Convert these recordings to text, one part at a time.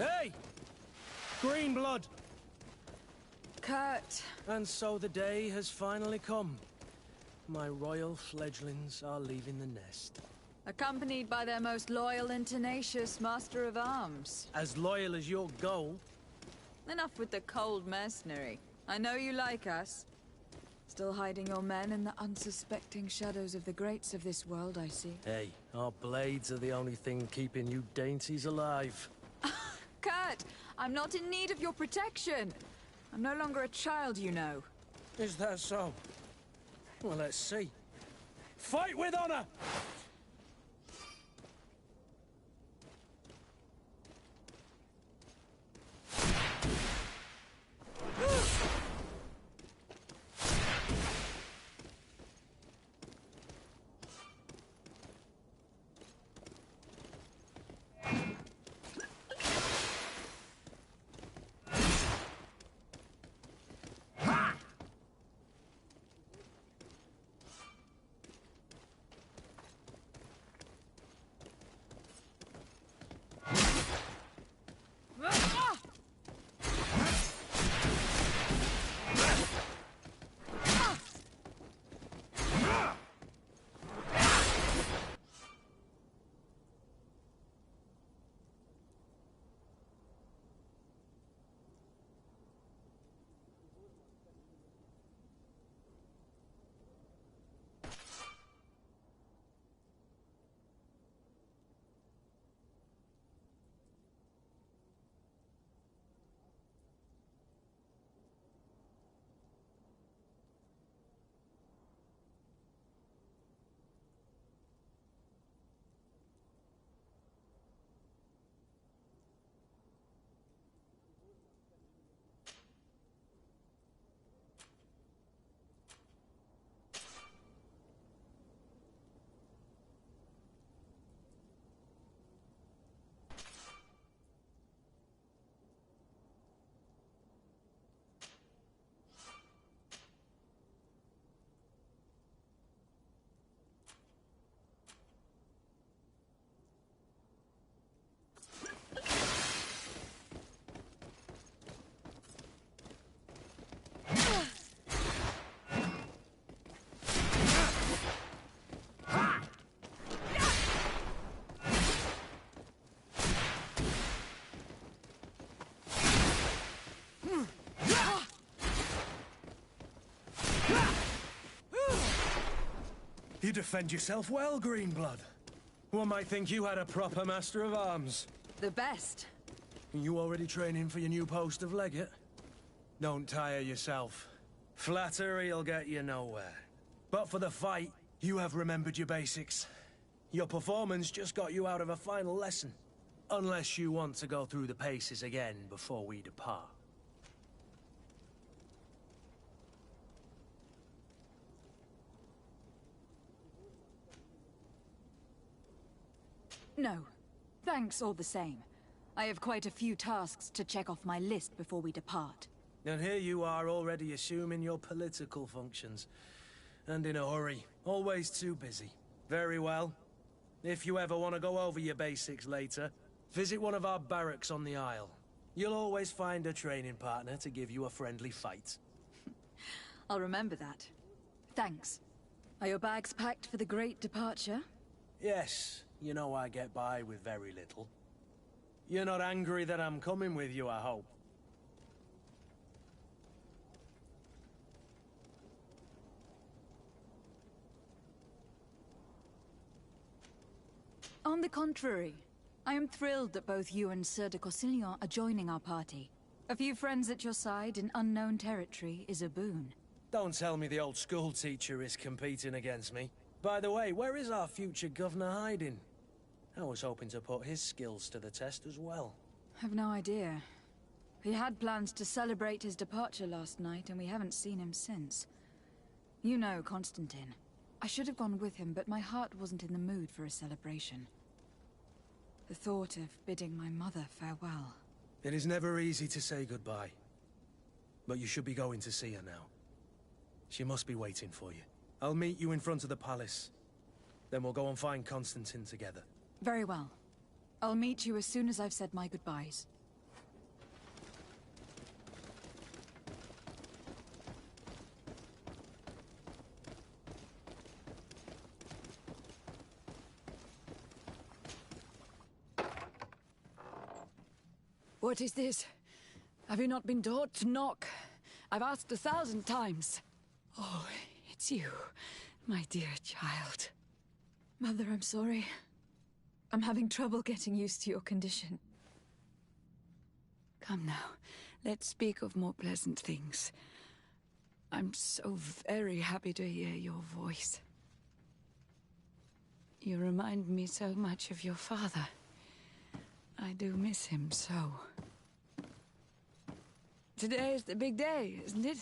Hey! Green blood! Kurt. And so the day has finally come. My royal fledglings are leaving the nest. Accompanied by their most loyal and tenacious master of arms. As loyal as your gold. Enough with the cold mercenary. I know you like us. Still hiding your men in the unsuspecting shadows of the greats of this world, I see. Hey, our blades are the only thing keeping you dainties alive. Kurt, I'm not in need of your protection. I'm no longer a child, you know. Is that so? Well, let's see. Fight with honor! You defend yourself well, Greenblood. One might think you had a proper master of arms. The best. You already training for your new post of legate? Don't tire yourself. Flattery'll get you nowhere. But for the fight, you have remembered your basics. Your performance just got you out of a final lesson. Unless you want to go through the paces again before we depart. No. Thanks all the same. I have quite a few tasks to check off my list before we depart. And here you are already assuming your political functions. And in a hurry. Always too busy. Very well. If you ever want to go over your basics later, visit one of our barracks on the Isle. You'll always find a training partner to give you a friendly fight. I'll remember that. Thanks. Are your bags packed for the great departure? Yes. You know I get by with very little. You're not angry that I'm coming with you, I hope. On the contrary, I am thrilled that both you and Sir de Corsillon are joining our party. A few friends at your side in unknown territory is a boon. Don't tell me the old school teacher is competing against me. By the way, where is our future governor hiding? I was hoping to put his skills to the test as well. I've no idea. He had plans to celebrate his departure last night, and we haven't seen him since. You know Constantine. I should have gone with him, but my heart wasn't in the mood for a celebration. The thought of bidding my mother farewell. It is never easy to say goodbye. But you should be going to see her now. She must be waiting for you. I'll meet you in front of the palace. Then we'll go and find Constantine together. Very well. I'll meet you as soon as I've said my goodbyes. What is this? Have you not been taught to knock? I've asked 1,000 times. Oh, it's you, my dear child. Mother, I'm sorry. I'm having trouble getting used to your condition. Come now, let's speak of more pleasant things. I'm so very happy to hear your voice. You remind me so much of your father. I do miss him so. Today is the big day, isn't it?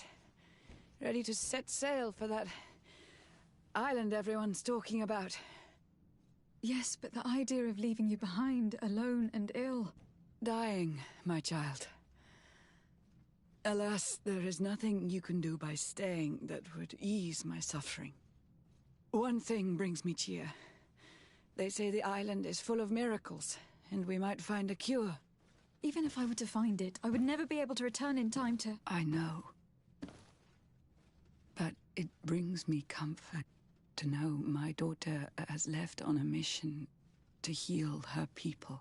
Ready to set sail for that island everyone's talking about. Yes, but the idea of leaving you behind, alone and ill... Dying, my child. Alas, there is nothing you can do by staying that would ease my suffering. One thing brings me cheer. They say the island is full of miracles, and we might find a cure. Even if I were to find it, I would never be able to return in time to... I know. But it brings me comfort to know my daughter has left on a mission to heal her people.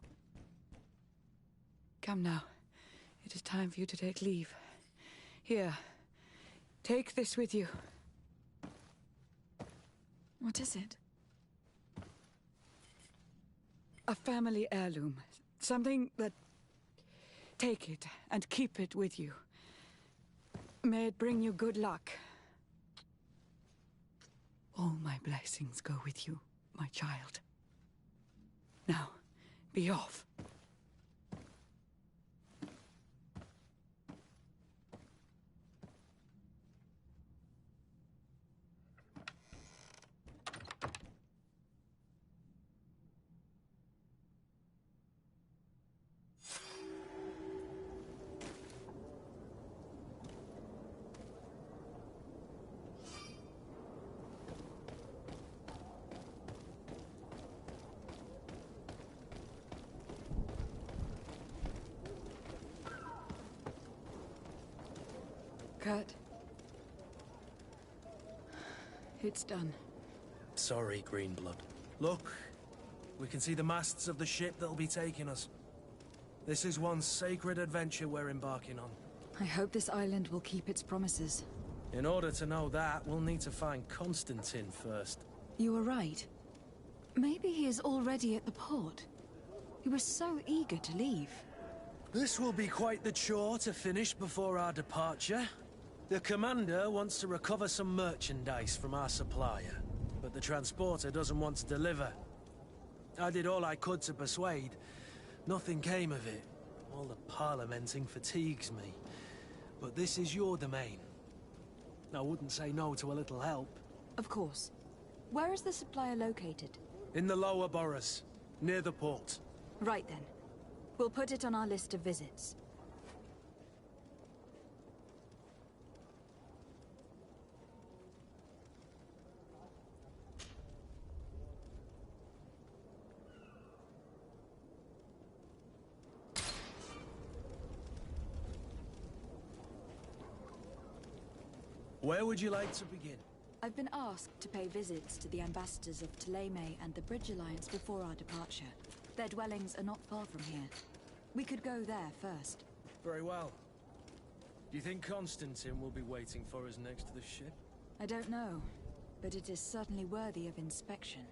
Come now. It is time for you to take leave. Here. Take this with you. What is it? A family heirloom. Something that... Take it and keep it with you. May it bring you good luck. All my blessings go with you, my child. Now, be off. Kurt. It's done. Sorry, Greenblood. Look, we can see the masts of the ship that'll be taking us. This is one sacred adventure we're embarking on. I hope this island will keep its promises. In order to know that, we'll need to find Constantine first. You were right. Maybe he is already at the port. He was so eager to leave. This will be quite the chore to finish before our departure. The commander wants to recover some merchandise from our supplier, but the transporter doesn't want to deliver. I did all I could to persuade. Nothing came of it. All the parliamenting fatigues me. But this is your domain. I wouldn't say no to a little help. Of course. Where is the supplier located? In the lower boroughs, near the port. Right then. We'll put it on our list of visits. Where would you like to begin? I've been asked to pay visits to the ambassadors of Ptolemy and the Bridge Alliance before our departure. Their dwellings are not far from here. We could go there first. Very well. Do you think Constantine will be waiting for us next to the ship? I don't know, but it is certainly worthy of inspection.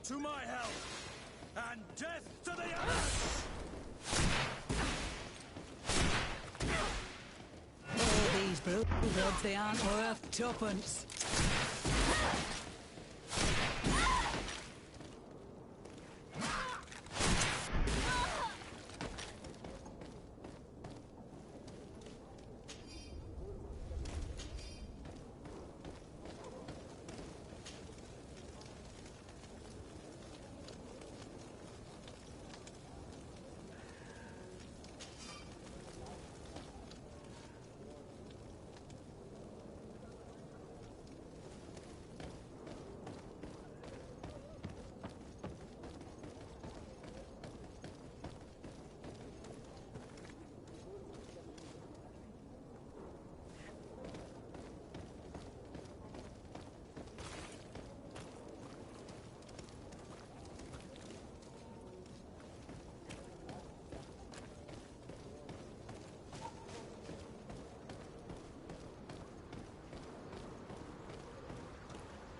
to my help, and death to the others! Oh, these blowjobs, they aren't worth tuppence.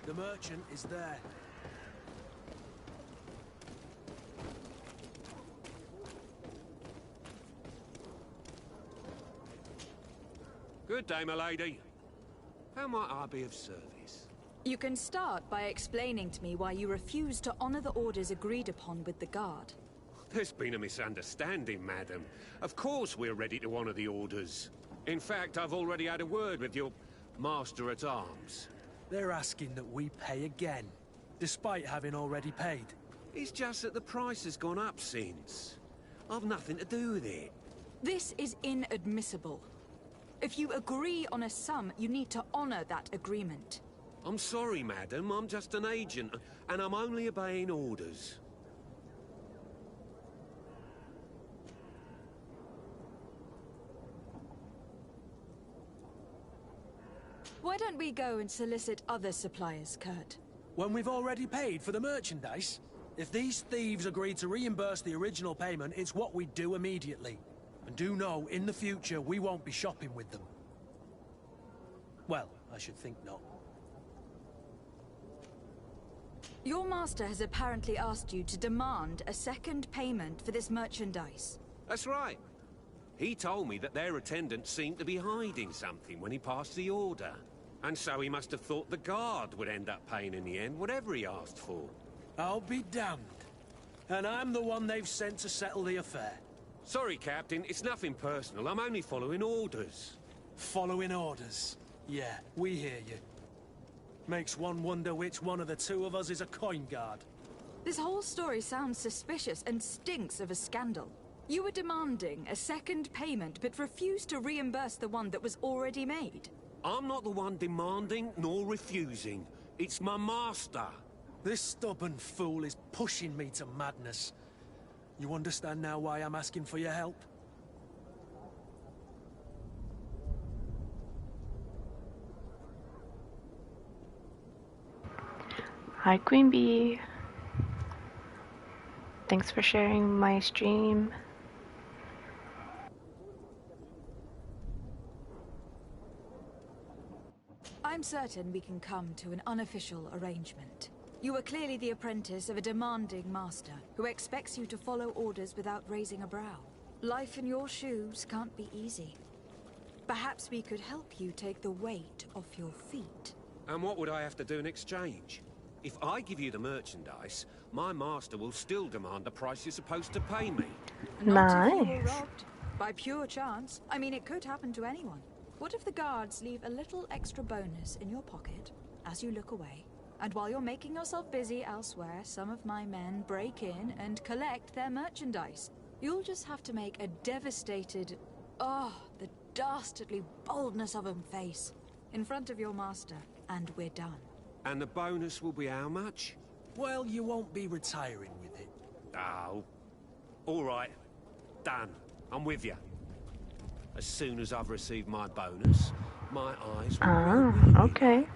The merchant is there. Good day, my lady. How might I be of service? You can start by explaining to me why you refuse to honor the orders agreed upon with the guard. There's been a misunderstanding, madam. Of course we're ready to honor the orders. In fact, I've already had a word with your master-at-arms. They're asking that we pay again, despite having already paid. It's just that the price has gone up since. I've nothing to do with it. This is inadmissible. If you agree on a sum, you need to honor that agreement. I'm sorry, madam. I'm just an agent, and I'm only obeying orders. Why don't we go and solicit other suppliers, Kurt? When we've already paid for the merchandise? If these thieves agree to reimburse the original payment, it's what we do immediately. And do know, in the future, we won't be shopping with them. Well, I should think not. Your master has apparently asked you to demand a second payment for this merchandise. That's right. He told me that their attendants seemed to be hiding something when he passed the order. And so he must have thought the guard would end up paying in the end, whatever he asked for. I'll be damned. And I'm the one they've sent to settle the affair. Sorry, Captain, it's nothing personal. I'm only following orders. Following orders. Yeah, we hear you. Makes one wonder which one of the two of us is a coin guard. This whole story sounds suspicious and stinks of a scandal. You were demanding a second payment, but refused to reimburse the one that was already made. I'm not the one demanding nor refusing. It's my master. This stubborn fool is pushing me to madness. You understand now why I'm asking for your help? Hi, Queen Bee. Thanks for sharing my stream. I'm certain we can come to an unofficial arrangement. You are clearly the apprentice of a demanding master, who expects you to follow orders without raising a brow. Life in your shoes can't be easy. Perhaps we could help you take the weight off your feet. And what would I have to do in exchange? If I give you the merchandise, my master will still demand the price you're supposed to pay me. Not if you were Nice. robbed. By pure chance. I mean, it could happen to anyone. What if the guards leave a little extra bonus in your pocket as you look away? And while you're making yourself busy elsewhere, some of my men break in and collect their merchandise. You'll just have to make a devastated, the dastardly boldness of him face in front of your master, and we're done. And the bonus will be how much? Well, you won't be retiring with it. Oh. All right. Done. I'm with you. As soon as I've received my bonus, my eyes will roll Okay.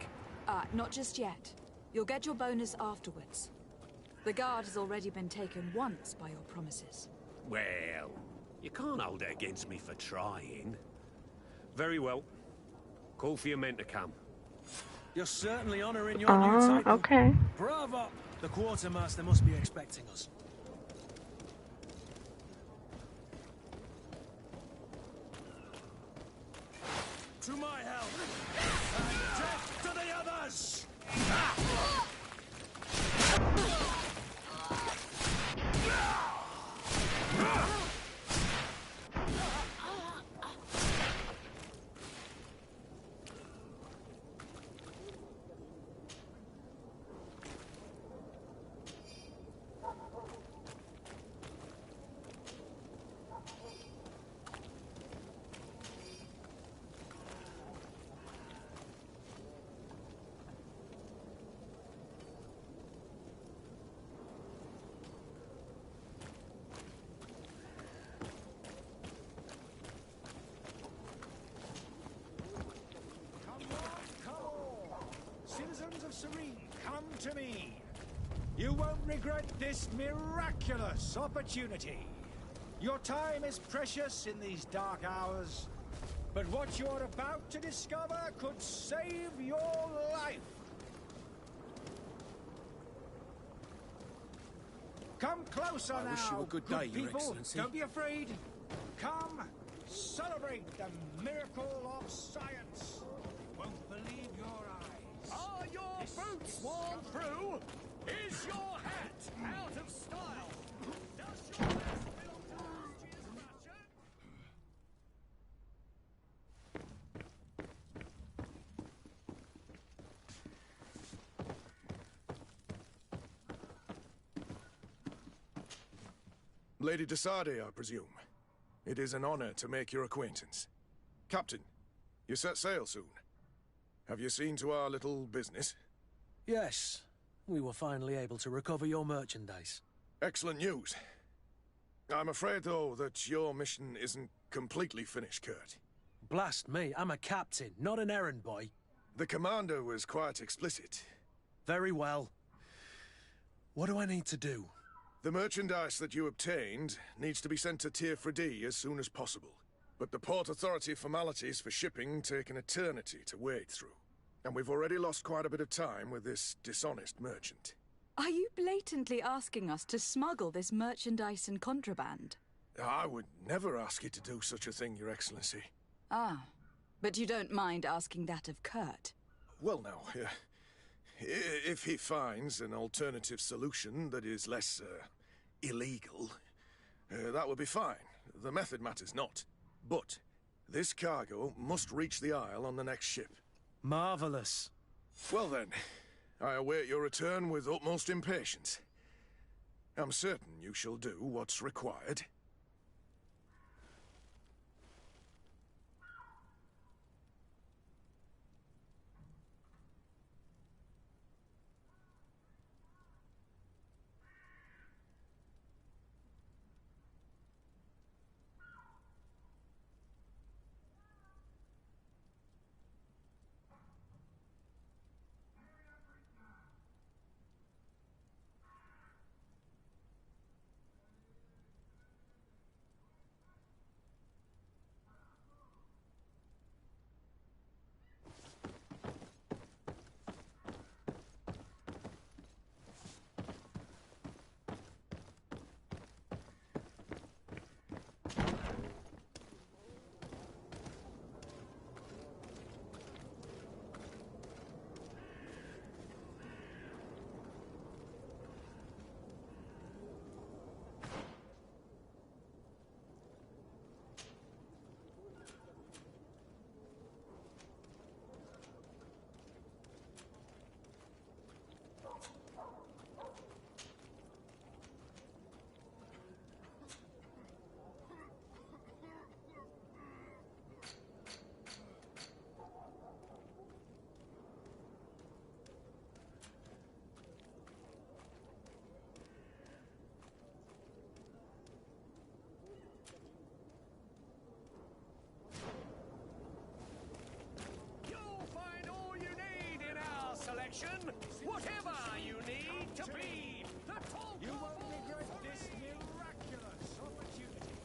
back. Not just yet. You'll get your bonus afterwards. The guard has already been taken once by your promises. Well, you can't hold it against me for trying. Very well. Call for your men to come. You're certainly honoring your new title. Okay. Bravo! The quartermaster must be expecting us. To my help! And death to the others! Citizens of Serene, come to me. You won't regret this miraculous opportunity. Your time is precious in these dark hours, but what you're about to discover could save your life. Come closer now, wish you a good day, Your people. Excellency. Don't be afraid. Come, celebrate the miracle of science. You won't believe your eyes. Are your boots worn through? Is your hat out of style? Does your vest belong to last year's fashion? Lady de Sardet, I presume. It is an honor to make your acquaintance. Captain, you set sail soon. Have you seen to our little business? Yes. We were finally able to recover your merchandise. Excellent news. I'm afraid, though, that your mission isn't completely finished, Kurt. Blast me, I'm a captain, not an errand boy. The commander was quite explicit. Very well. What do I need to do? The merchandise that you obtained needs to be sent to Tier D as soon as possible. But the Port Authority formalities for shipping take an eternity to wade through. And we've already lost quite a bit of time with this dishonest merchant. Are you blatantly asking us to smuggle this merchandise and contraband? I would never ask you to do such a thing, Your Excellency. Ah, but you don't mind asking that of Kurt? Well, now, if he finds an alternative solution that is less, illegal, that would be fine. The method matters not. But this cargo must reach the Isle on the next ship. Marvelous. Well then, I await your return with utmost impatience. I'm certain you shall do what's required. Whatever you need to be, the tall You won't regret this miraculous opportunity.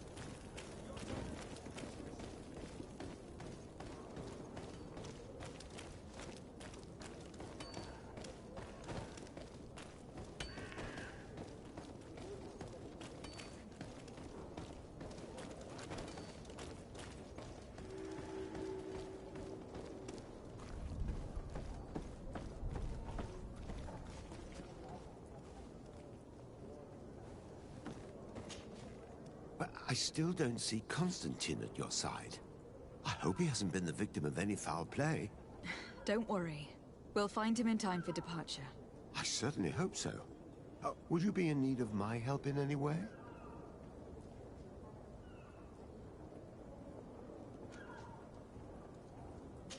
I still don't see Constantine at your side. I hope he hasn't been the victim of any foul play. Don't worry. We'll find him in time for departure. I certainly hope so. Would you be in need of my help in any way?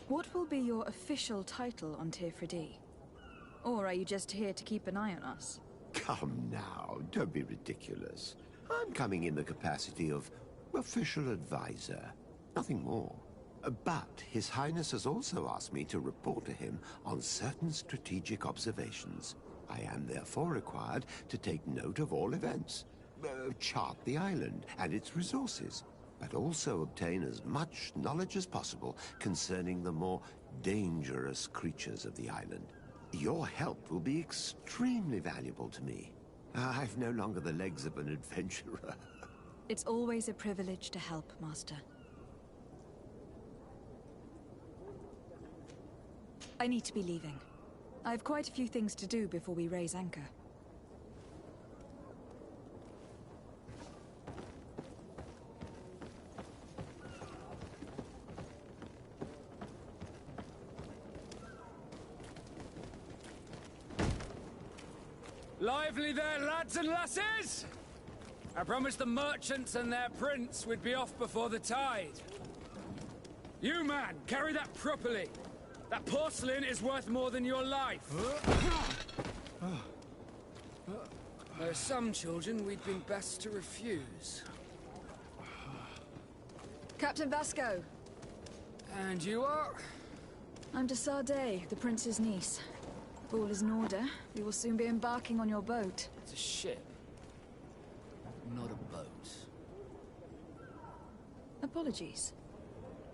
What will be your official title on Tifredi? Or are you just here to keep an eye on us? Come now, don't be ridiculous. I'm coming in the capacity of official advisor, nothing more. But His Highness has also asked me to report to him on certain strategic observations. I am therefore required to take note of all events, chart the island and its resources, but also obtain as much knowledge as possible concerning the more dangerous creatures of the island. Your help will be extremely valuable to me. I've no longer the legs of an adventurer. It's always a privilege to help, Master. I need to be leaving. I have quite a few things to do before we raise anchor. Lively there, lads and lasses! I promised the merchants and their prince we'd be off before the tide. You, man, carry that properly. That porcelain is worth more than your life. There are some children we'd been best to refuse. Captain Vasco! And you are? I'm de Sardet, the prince's niece. If all is in order, we will soon be embarking on your boat. It's a ship, not a boat. Apologies.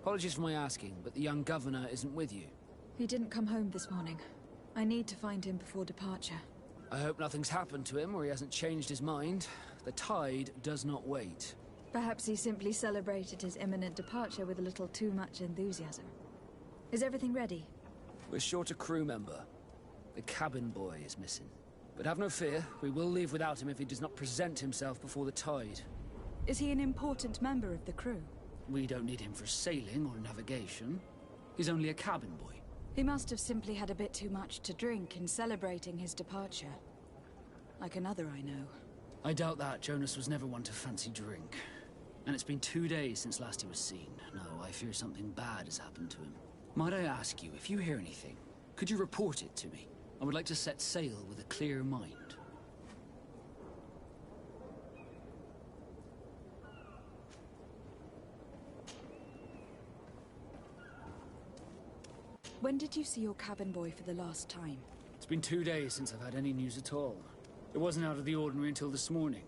Apologies for my asking, but the young governor isn't with you. He didn't come home this morning. I need to find him before departure. I hope nothing's happened to him or he hasn't changed his mind. The tide does not wait. Perhaps he simply celebrated his imminent departure with a little too much enthusiasm. Is everything ready? We're short a crew member. The cabin boy is missing. But have no fear, we will leave without him if he does not present himself before the tide. Is he an important member of the crew? We don't need him for sailing or navigation. He's only a cabin boy. He must have simply had a bit too much to drink in celebrating his departure. Like another I know. I doubt that. Jonas was never one to fancy drink. And it's been 2 days since last he was seen. No, I fear something bad has happened to him. Might I ask you, if you hear anything, could you report it to me? I would like to set sail with a clear mind. When did you see your cabin boy for the last time? It's been 2 days since I've had any news at all. It wasn't out of the ordinary until this morning.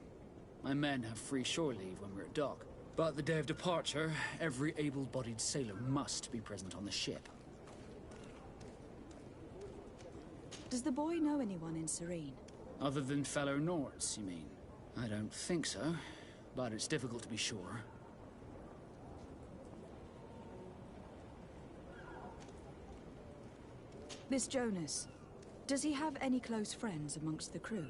My men have free shore leave when we're at dock. But the day of departure, every able-bodied sailor must be present on the ship. Does the boy know anyone in Serene? Other than fellow Nords, you mean? I don't think so, but it's difficult to be sure. This Jonas, does he have any close friends amongst the crew?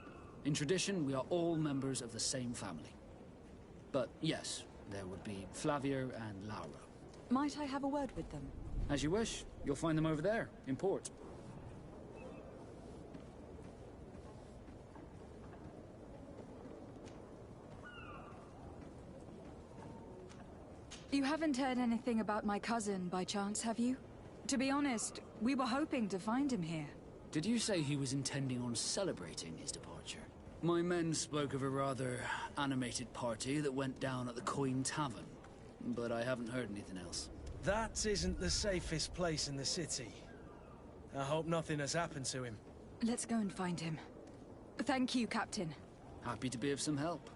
In tradition, we are all members of the same family. But yes, there would be Flavia and Laura. Might I have a word with them? As you wish. You'll find them over there, in port. You haven't heard anything about my cousin, by chance, have you? To be honest, we were hoping to find him here. Did you say he was intending on celebrating his departure? My men spoke of a rather animated party that went down at the Coin Tavern, but I haven't heard anything else. That isn't the safest place in the city. I hope nothing has happened to him. Let's go and find him. Thank you, Captain. Happy to be of some help.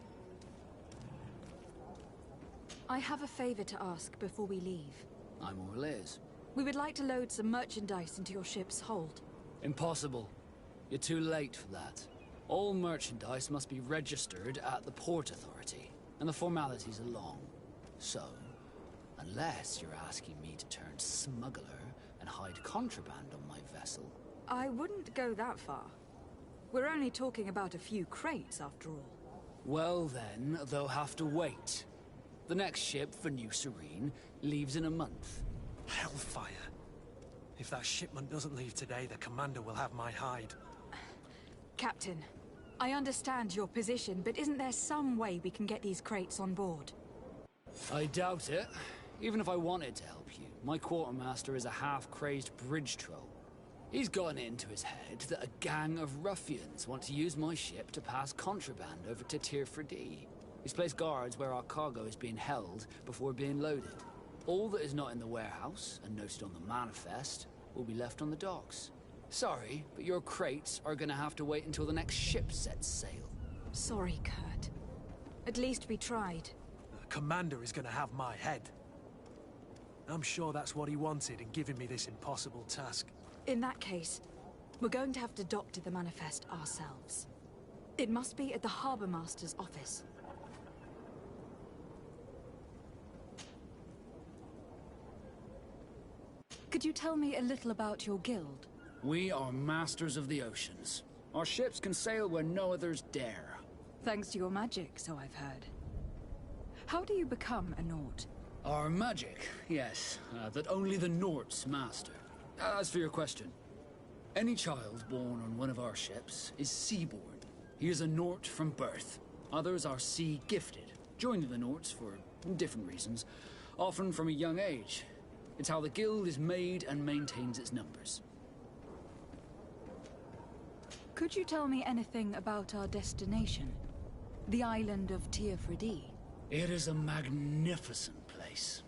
I have a favor to ask before we leave. I'm all ears. We would like to load some merchandise into your ship's hold. Impossible. You're too late for that. All merchandise must be registered at the Port Authority, and the formalities are long. So, unless you're asking me to turn smuggler and hide contraband on my vessel... I wouldn't go that far. We're only talking about a few crates, after all. Well then, they'll have to wait. The next ship for New Serene leaves in a month. Hellfire. If that shipment doesn't leave today, the commander will have my hide. Captain, I understand your position, but isn't there some way we can get these crates on board? I doubt it. Even if I wanted to help you, my quartermaster is a half-crazed bridge troll. He's gotten it into his head that a gang of ruffians want to use my ship to pass contraband over to Tier 4D. He's placed guards where our cargo is being held before being loaded. All that is not in the warehouse, and noted on the manifest, will be left on the docks. Sorry, but your crates are gonna have to wait until the next ship sets sail. Sorry, Kurt. At least we tried. The commander is gonna have my head. I'm sure that's what he wanted in giving me this impossible task. In that case, we're going to have to doctor the manifest ourselves. It must be at the Harbour Master's office. Could you tell me a little about your guild? We are masters of the oceans. Our ships can sail where no others dare. Thanks to your magic, so I've heard. How do you become a Nord? Our magic, yes, that only the Nords master. As for your question, any child born on one of our ships is seaborn. He is a Nord from birth. Others are sea-gifted, joining the Nords for different reasons, often from a young age. It's how the guild is made and maintains its numbers. Could you tell me anything about our destination? The island of Tier 4D? It is a magnificent place.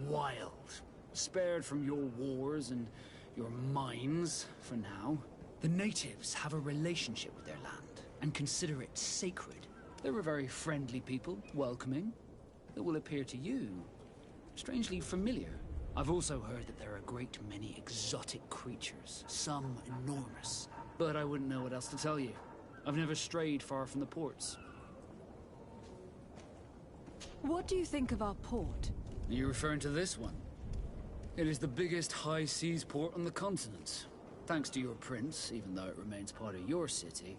Wild. Spared from your wars and your mines, for now. The natives have a relationship with their land, and consider it sacred. They're a very friendly people, welcoming, that will appear to you strangely familiar. I've also heard that there are a great many exotic creatures, some enormous. But I wouldn't know what else to tell you. I've never strayed far from the ports. What do you think of our port? Are you referring to this one? It is the biggest high seas port on the continent. Thanks to your prince, even though it remains part of your city,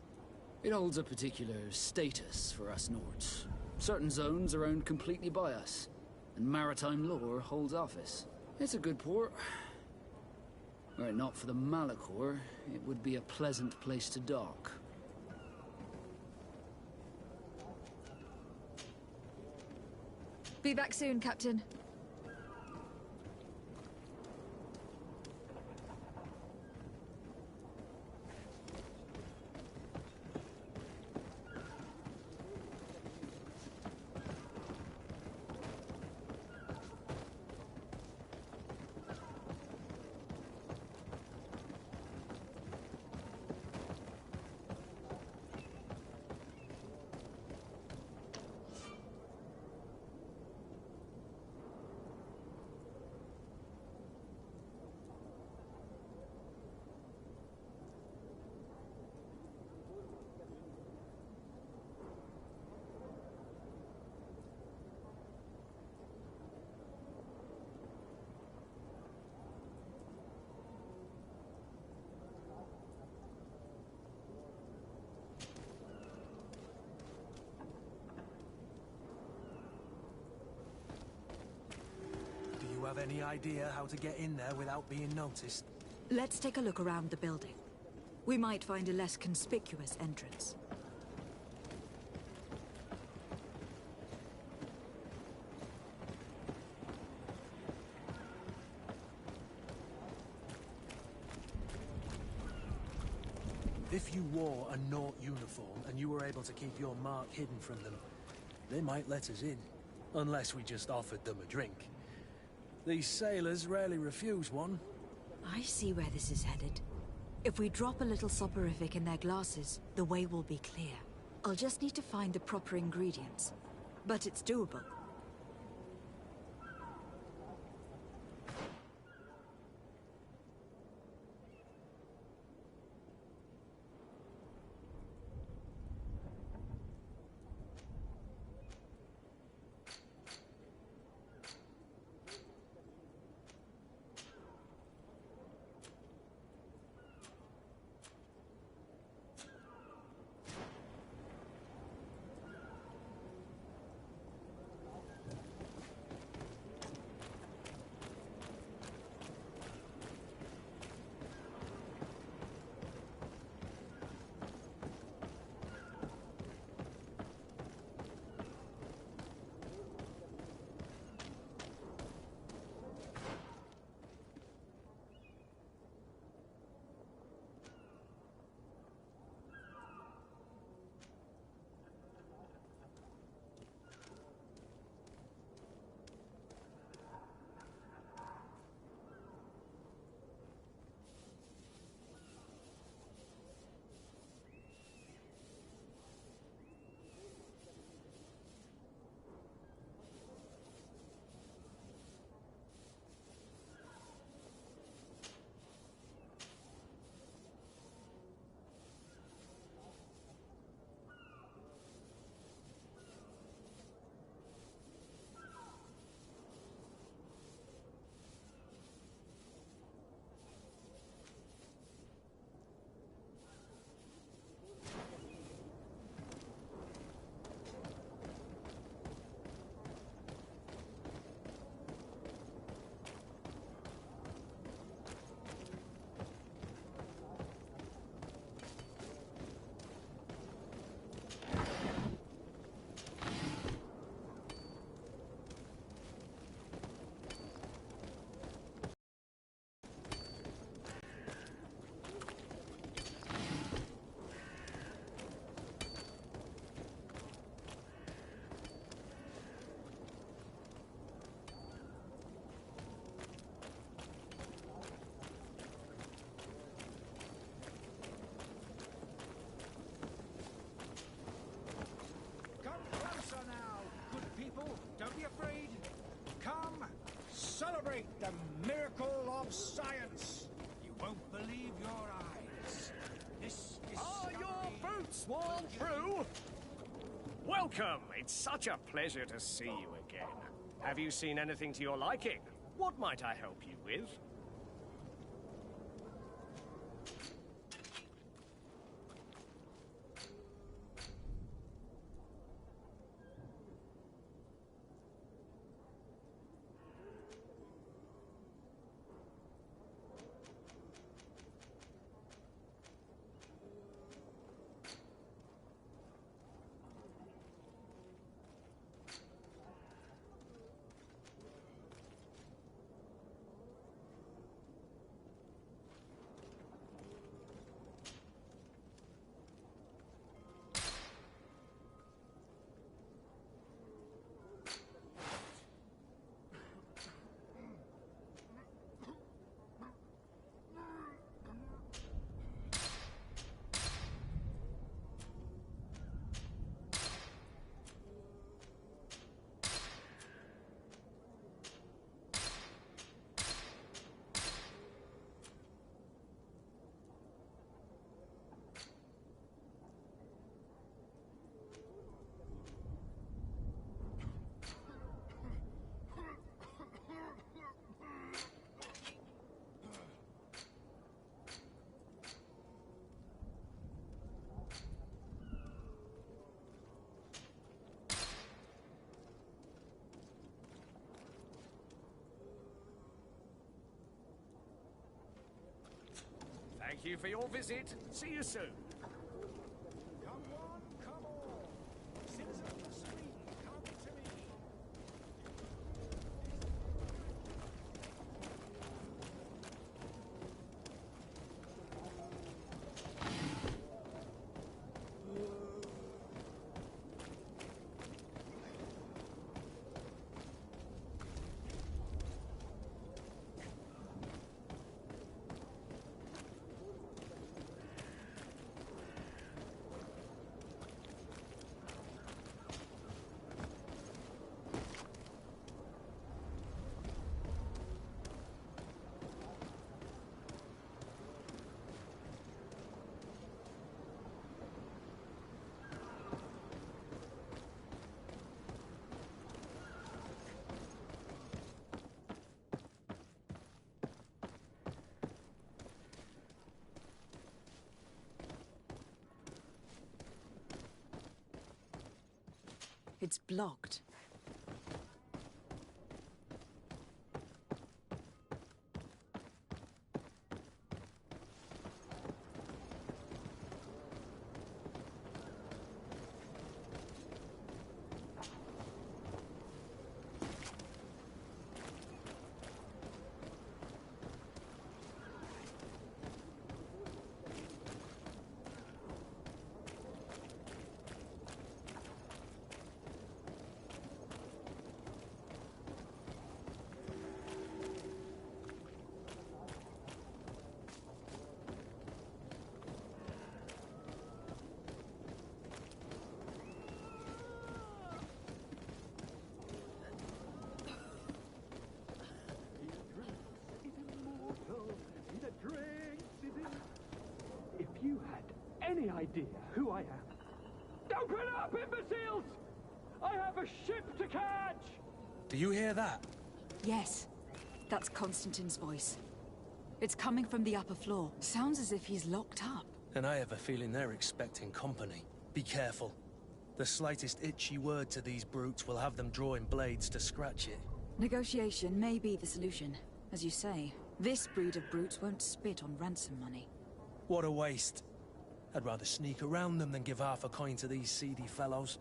it holds a particular status for us Nords. Certain zones are owned completely by us, and maritime law holds office. It's a good port. Were it not for the Malachor, it would be a pleasant place to dock. Be back soon, Captain. Do you have any idea how to get in there without being noticed? Let's take a look around the building. We might find a less conspicuous entrance. If you wore a Nort uniform and you were able to keep your mark hidden from them, they might let us in. Unless we just offered them a drink. These sailors rarely refuse one. I see where this is headed. If we drop a little soporific in their glasses, the way will be clear. I'll just need to find the proper ingredients. But it's doable. celebrate the miracle of science. You won't believe your eyes. This Are discovery your boots worn through? Welcome. It's such a pleasure to see you again. Have you seen anything to your liking? What might I help you with? Thank you for your visit. See you soon. Come on, come on. Citizens of Serene, come to me. It's blocked. If you had any idea who I am... Open up, imbeciles! I have a ship to catch! Do you hear that? Yes, that's Constantine's voice. It's coming from the upper floor. Sounds as if he's locked up. And I have a feeling they're expecting company. Be careful. The slightest itchy word to these brutes will have them drawing blades to scratch it. Negotiation may be the solution. As you say, this breed of brutes won't spit on ransom money. What a waste. I'd rather sneak around them than give half a coin to these seedy fellows.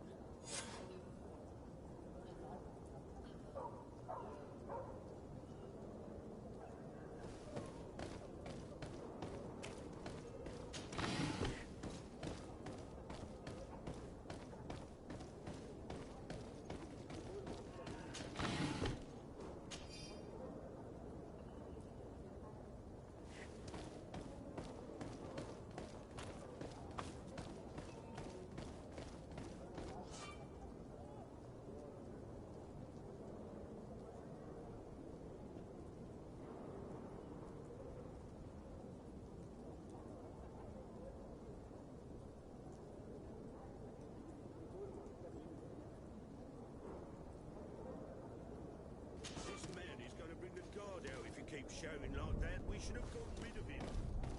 should have got rid of him.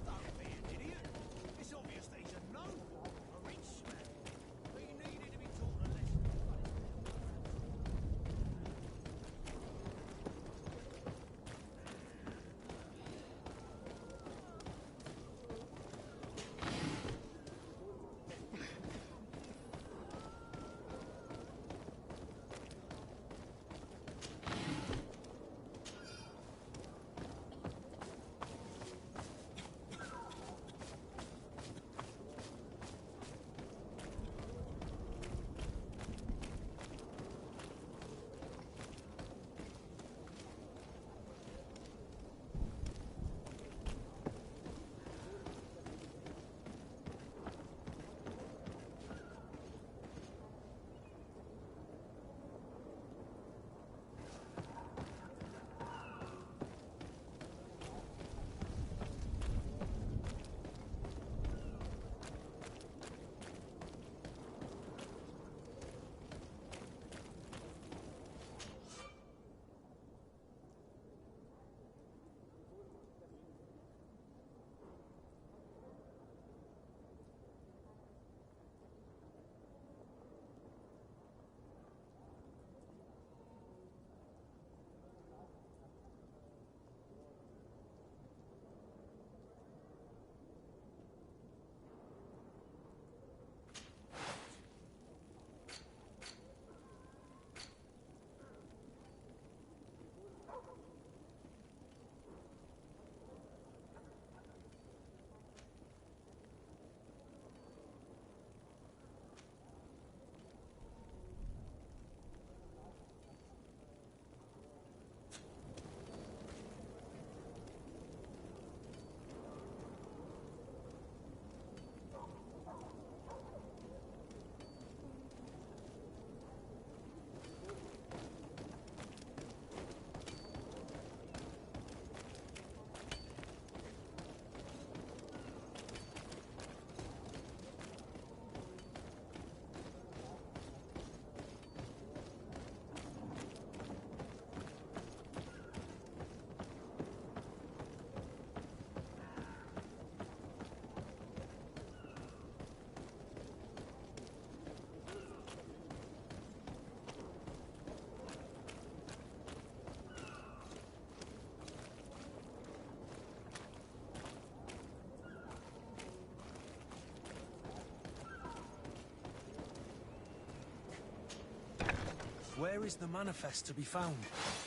Don't be an idiot. It's obvious that he's a noble, a rich man. He needed to be taught a lesson. Where is the manifest to be found?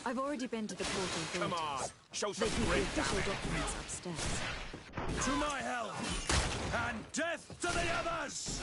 I've already been to the portal gate. Come on, show They some keep the grit, official damn it. documents upstairs. To my help! And death to the others!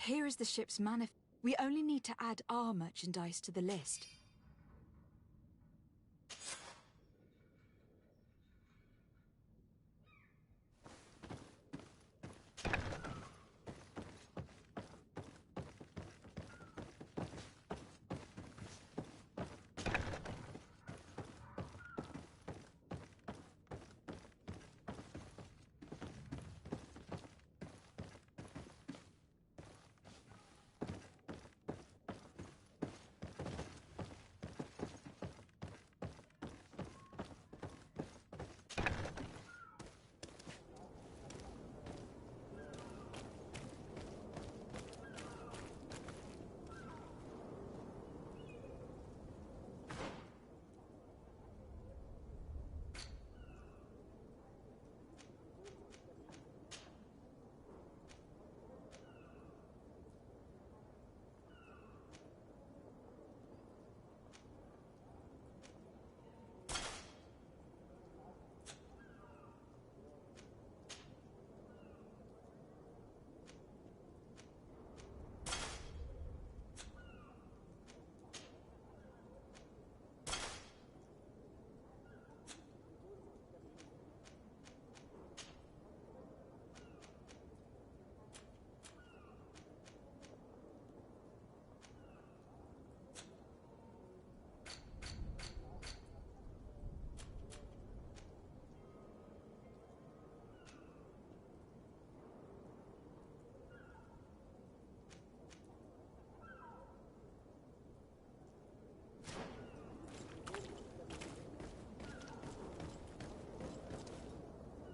Here is the ship's manifest. We only need to add our merchandise to the list.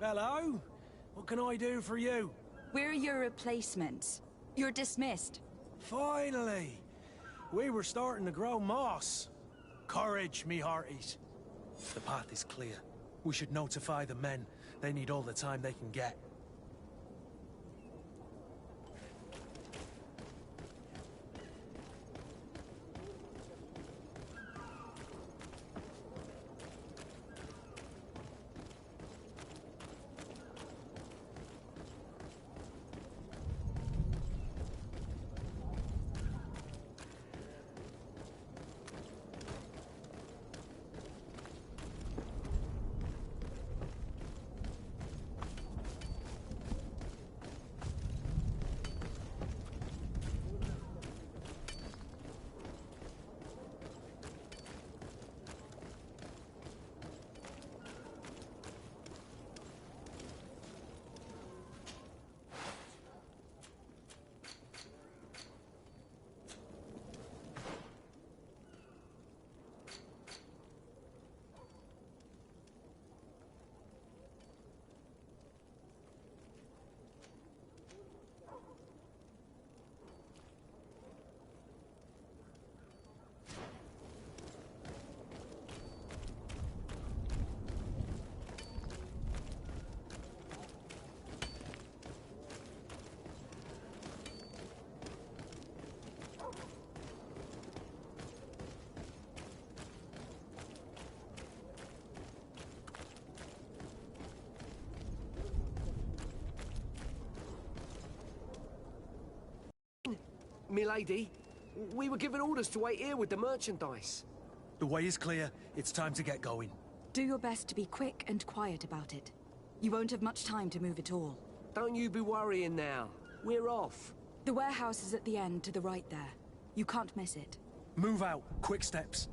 Hello? What can I do for you? We're your replacements. You're dismissed. Finally! We were starting to grow moss. Courage, me hearties. The path is clear. We should notify the men. They need all the time they can get. Milady, we were given orders to wait here with the merchandise. The way is clear. It's time to get going. Do your best to be quick and quiet about it. You won't have much time to move at all. Don't you be worrying now. We're off. The warehouse is at the end to the right there. You can't miss it. Move out. Quick steps.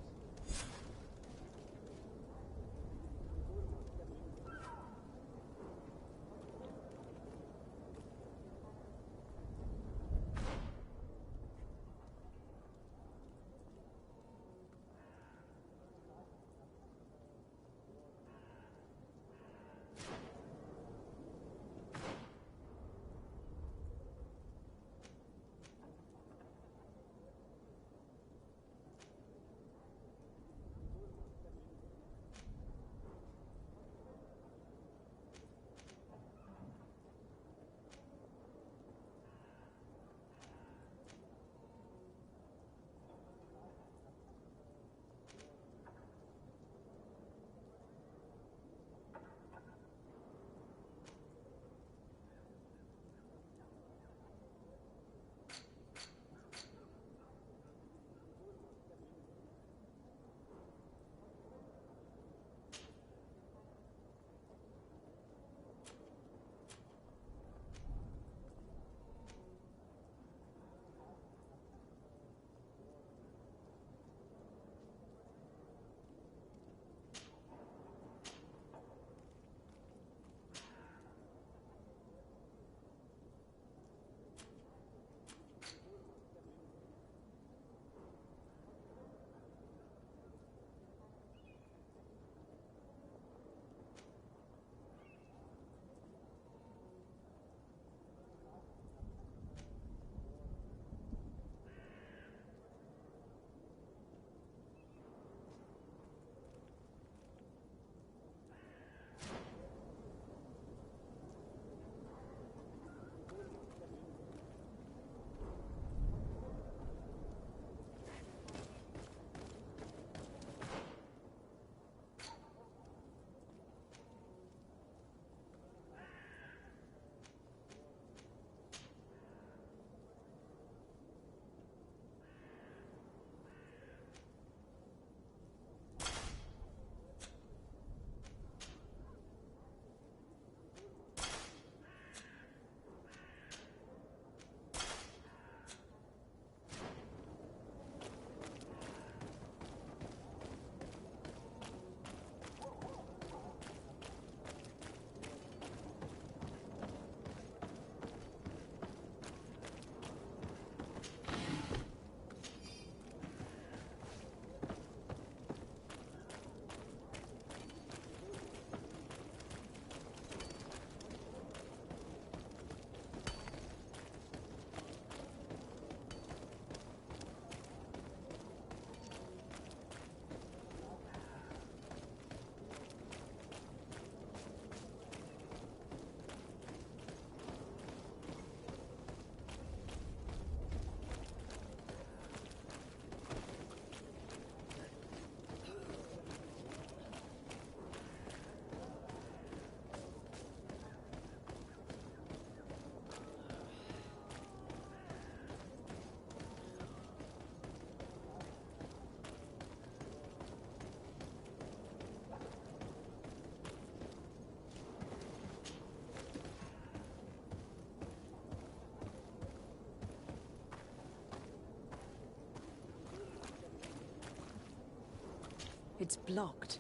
It's blocked.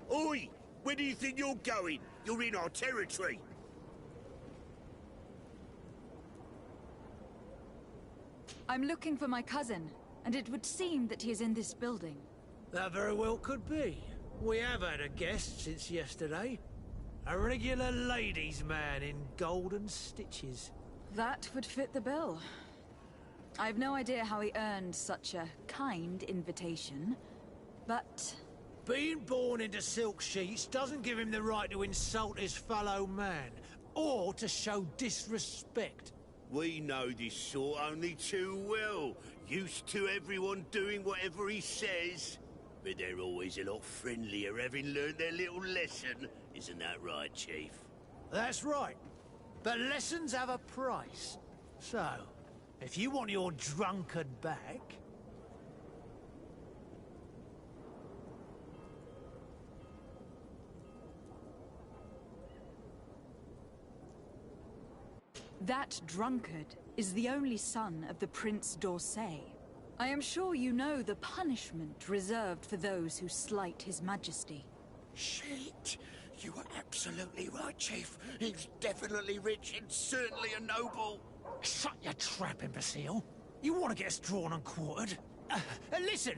Oi! Where do you think you're going? You're in our territory. I'm looking for my cousin, and it would seem that he is in this building. That very well could be. We have had a guest since yesterday. A regular ladies' man in golden stitches. That would fit the bill. I've no idea how he earned such a kind invitation, but... Being born into silk sheets doesn't give him the right to insult his fellow man, or to show disrespect. We know this sort only too well. Used to everyone doing whatever he says. But they're always a lot friendlier having learned their little lesson. Isn't that right, Chief? That's right. But lessons have a price. So, if you want your drunkard back... That drunkard is the only son of the Prince d'Orsay. I am sure you know the punishment reserved for those who slight his majesty. Shit! You were absolutely right, Chief. He's definitely rich and certainly a noble. Shut your trap, imbecile. You want to get us drawn and quartered? Listen,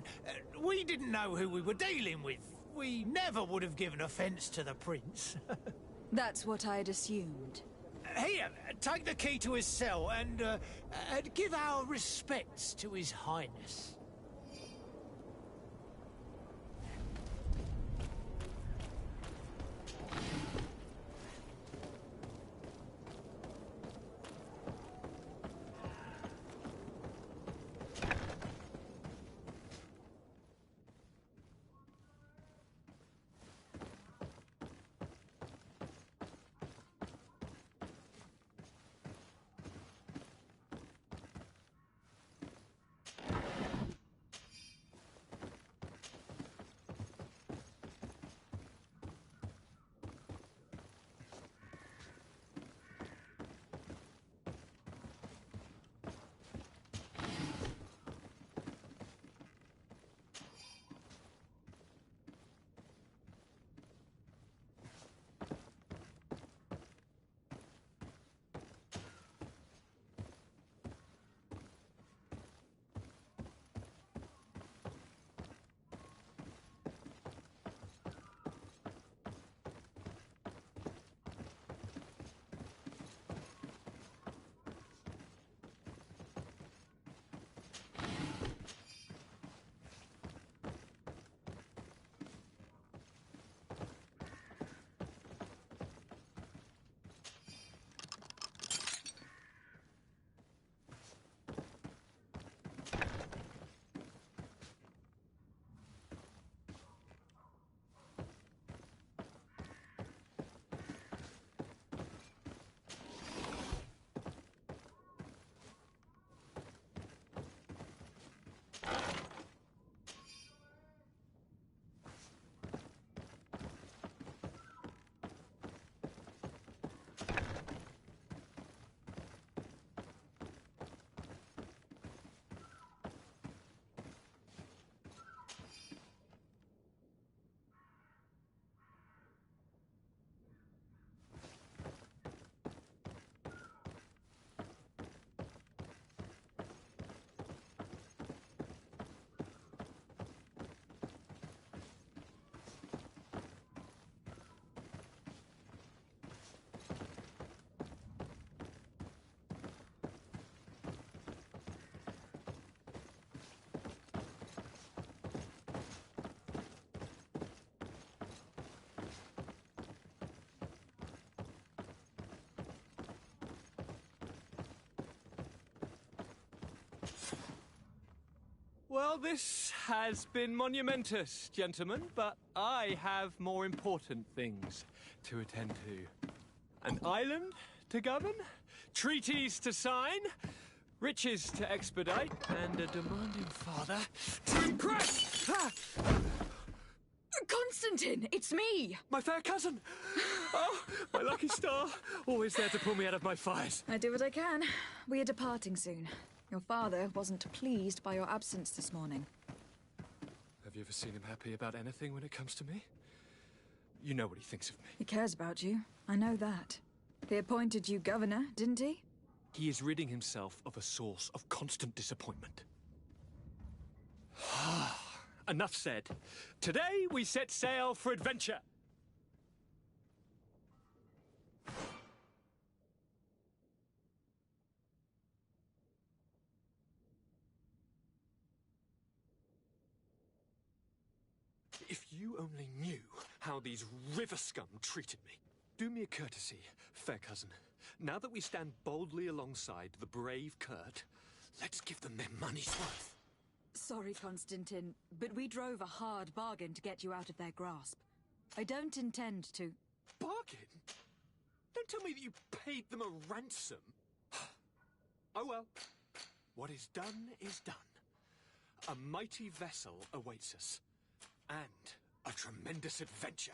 we didn't know who we were dealing with. We never would have given offense to the prince. That's what I'd assumed. Here, take the key to his cell and give our respects to his highness. Well, this has been monumentous, gentlemen, but I have more important things to attend to. An island to govern, treaties to sign, riches to expedite, and a demanding father to impress! Constantine, it's me! My fair cousin! Oh, my lucky star, always there to pull me out of my fires. I do what I can. We are departing soon. Your father wasn't pleased by your absence this morning. Have you ever seen him happy about anything when it comes to me? You know what he thinks of me. He cares about you. I know that. He appointed you governor, didn't he? He is ridding himself of a source of constant disappointment. Enough said. Today we set sail for adventure. If you only knew how these river scum treated me. Do me a courtesy, fair cousin. Now that we stand boldly alongside the brave Kurt, let's give them their money's worth. Sorry, Constantine, but we drove a hard bargain to get you out of their grasp. I don't intend to... Bargain? Don't tell me that you paid them a ransom. Oh well. What is done is done. A mighty vessel awaits us. And a tremendous adventure.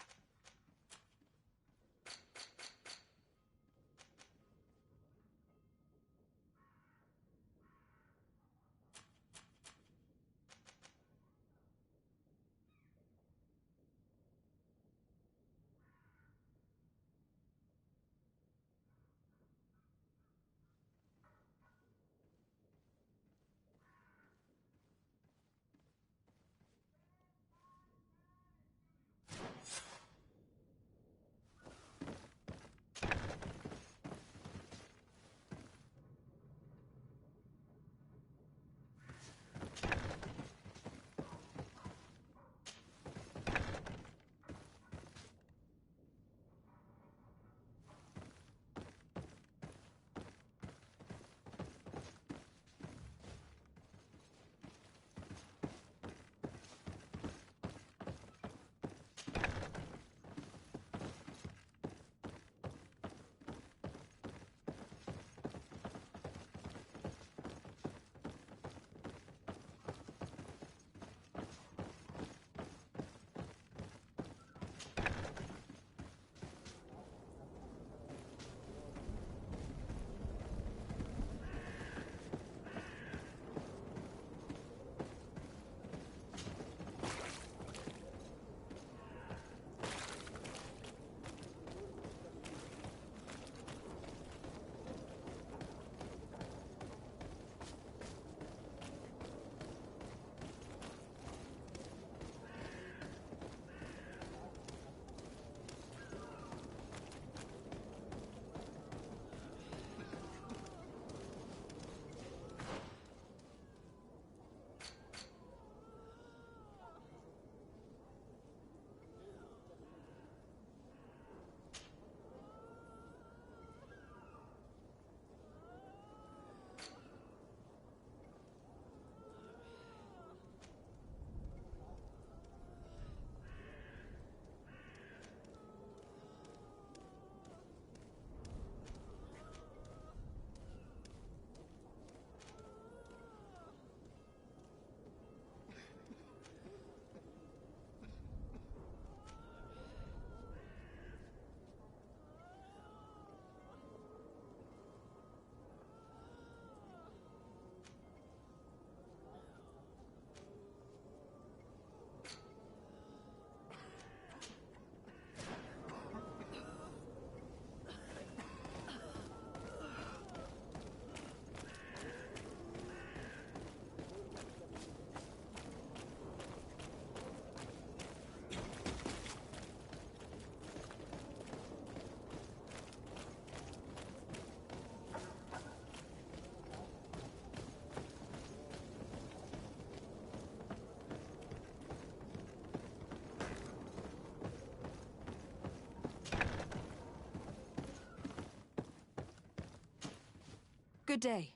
Good day.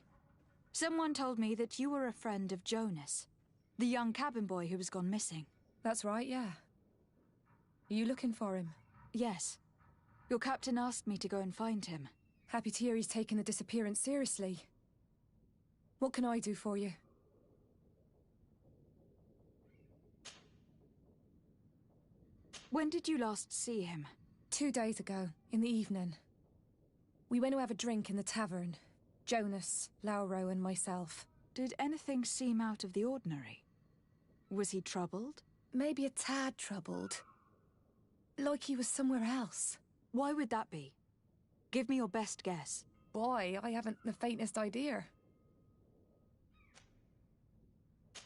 Someone told me that you were a friend of Jonas. The young cabin boy who was gone missing. That's right, yeah. Are you looking for him? Yes. Your captain asked me to go and find him. Happy to hear he's taken the disappearance seriously. What can I do for you? When did you last see him? 2 days ago, in the evening. We went to have a drink in the tavern. Jonas, Lauro and myself. Did anything seem out of the ordinary? Was he troubled? Maybe a tad troubled. Like he was somewhere else. Why would that be? Give me your best guess. Boy, I haven't the faintest idea.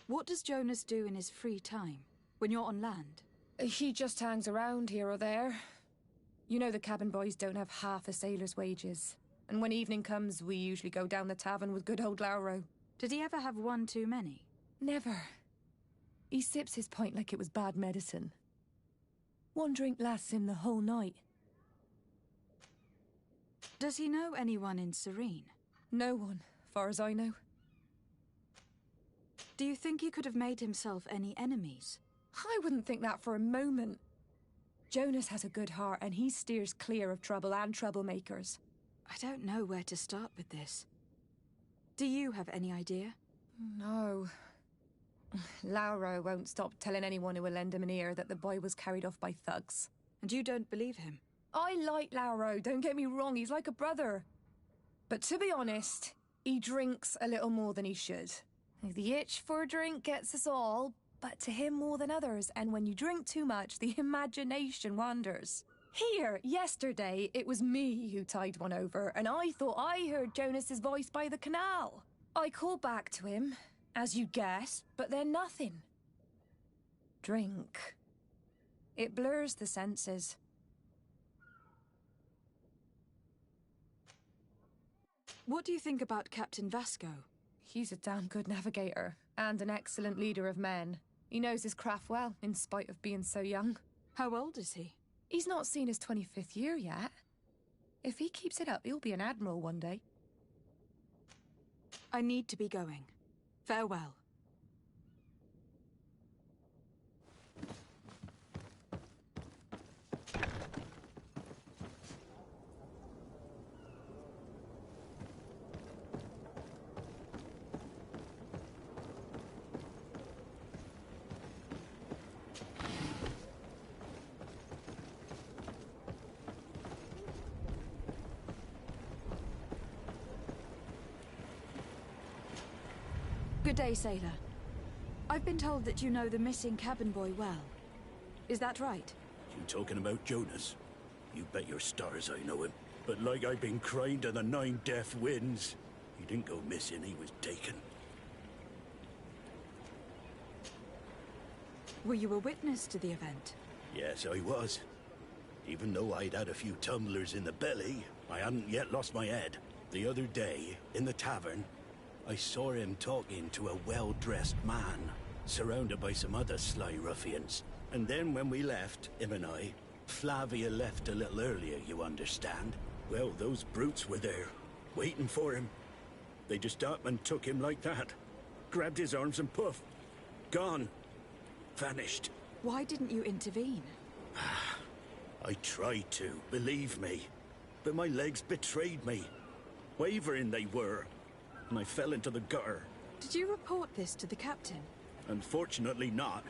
What does Jonas do in his free time, when you're on land? He just hangs around here or there. You know the cabin boys don't have half a sailor's wages. And when evening comes, we usually go down the tavern with good old Lauro. Did he ever have one too many? Never. He sips his pint like it was bad medicine. One drink lasts him the whole night. Does he know anyone in Serene? No one, far as I know. Do you think he could have made himself any enemies? I wouldn't think that for a moment. Jonas has a good heart and he steers clear of trouble and troublemakers. I don't know where to start with this. Do you have any idea? No. Lauro won't stop telling anyone who will lend him an ear that the boy was carried off by thugs. And you don't believe him? I like Lauro, don't get me wrong, he's like a brother. But to be honest, he drinks a little more than he should. The itch for a drink gets us all, but to him more than others, and when you drink too much, the imagination wanders. Here, yesterday, it was me who tied one over, and I thought I heard Jonas's voice by the canal. I called back to him, as you guessed, but then nothing. Drink. It blurs the senses. What do you think about Captain Vasco? He's a damn good navigator, and an excellent leader of men. He knows his craft well, in spite of being so young. How old is he? He's not seen his 25th year yet. If he keeps it up, he'll be an admiral one day. I need to be going. Farewell. Good day, sailor. I've been told that you know the missing cabin boy well. Is that right? You talking about Jonas? You bet your stars I know him. But like I've been crying to the 9 deaf winds, he didn't go missing, he was taken. Were you a witness to the event? Yes, I was. Even though I'd had a few tumblers in the belly, I hadn't yet lost my head. The other day, in the tavern, I saw him talking to a well-dressed man, surrounded by some other sly ruffians. And then when we left, him and I, Flavia left a little earlier, you understand? Well, those brutes were there, waiting for him. They just up and took him like that. Grabbed his arms and poof, gone. Vanished. Why didn't you intervene? I tried to, believe me. But my legs betrayed me. Wavering they were. And I fell into the gutter. Did you report this to the captain? Unfortunately not.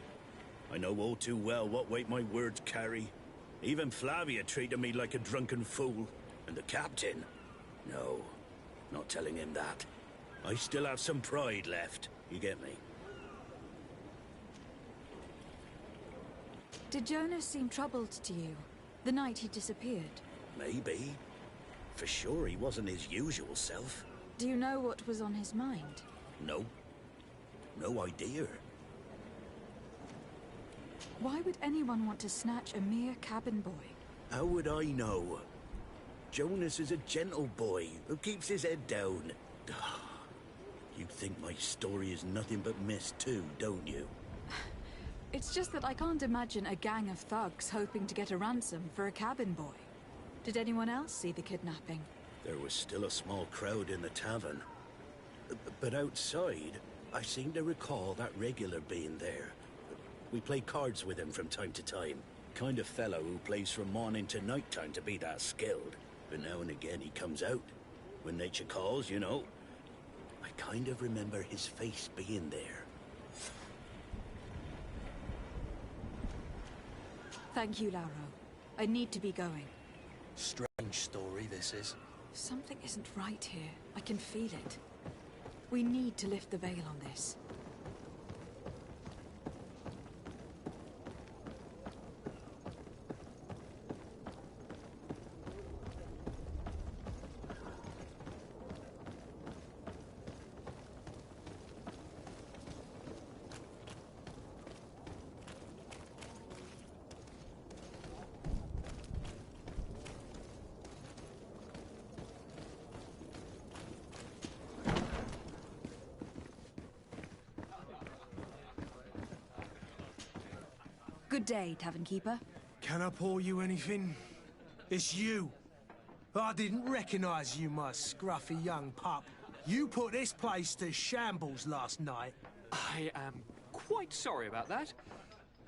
I know all too well what weight my words carry. Even Flavia treated me like a drunken fool. And the captain? No, not telling him that. I still have some pride left, you get me? Did Jonas seem troubled to you, the night he disappeared? Maybe. For sure he wasn't his usual self. Do you know what was on his mind? No. No idea. Why would anyone want to snatch a mere cabin boy? How would I know? Jonas is a gentle boy who keeps his head down. You think my story is nothing but mist too, don't you? It's just that I can't imagine a gang of thugs hoping to get a ransom for a cabin boy. Did anyone else see the kidnapping? There was still a small crowd in the tavern. But outside, I seem to recall that regular being there. We play cards with him from time to time. Kind of fellow who plays from morning to night time to be that skilled. But now and again he comes out. When nature calls, you know. I kind of remember his face being there. Thank you, Lauro. I need to be going. Strange story, this is. Something isn't right here. I can feel it. We need to lift the veil on this. Good day, Tavern Keeper. Can I pour you anything? It's you. I didn't recognize you, my scruffy young pup. You put this place to shambles last night. I am quite sorry about that.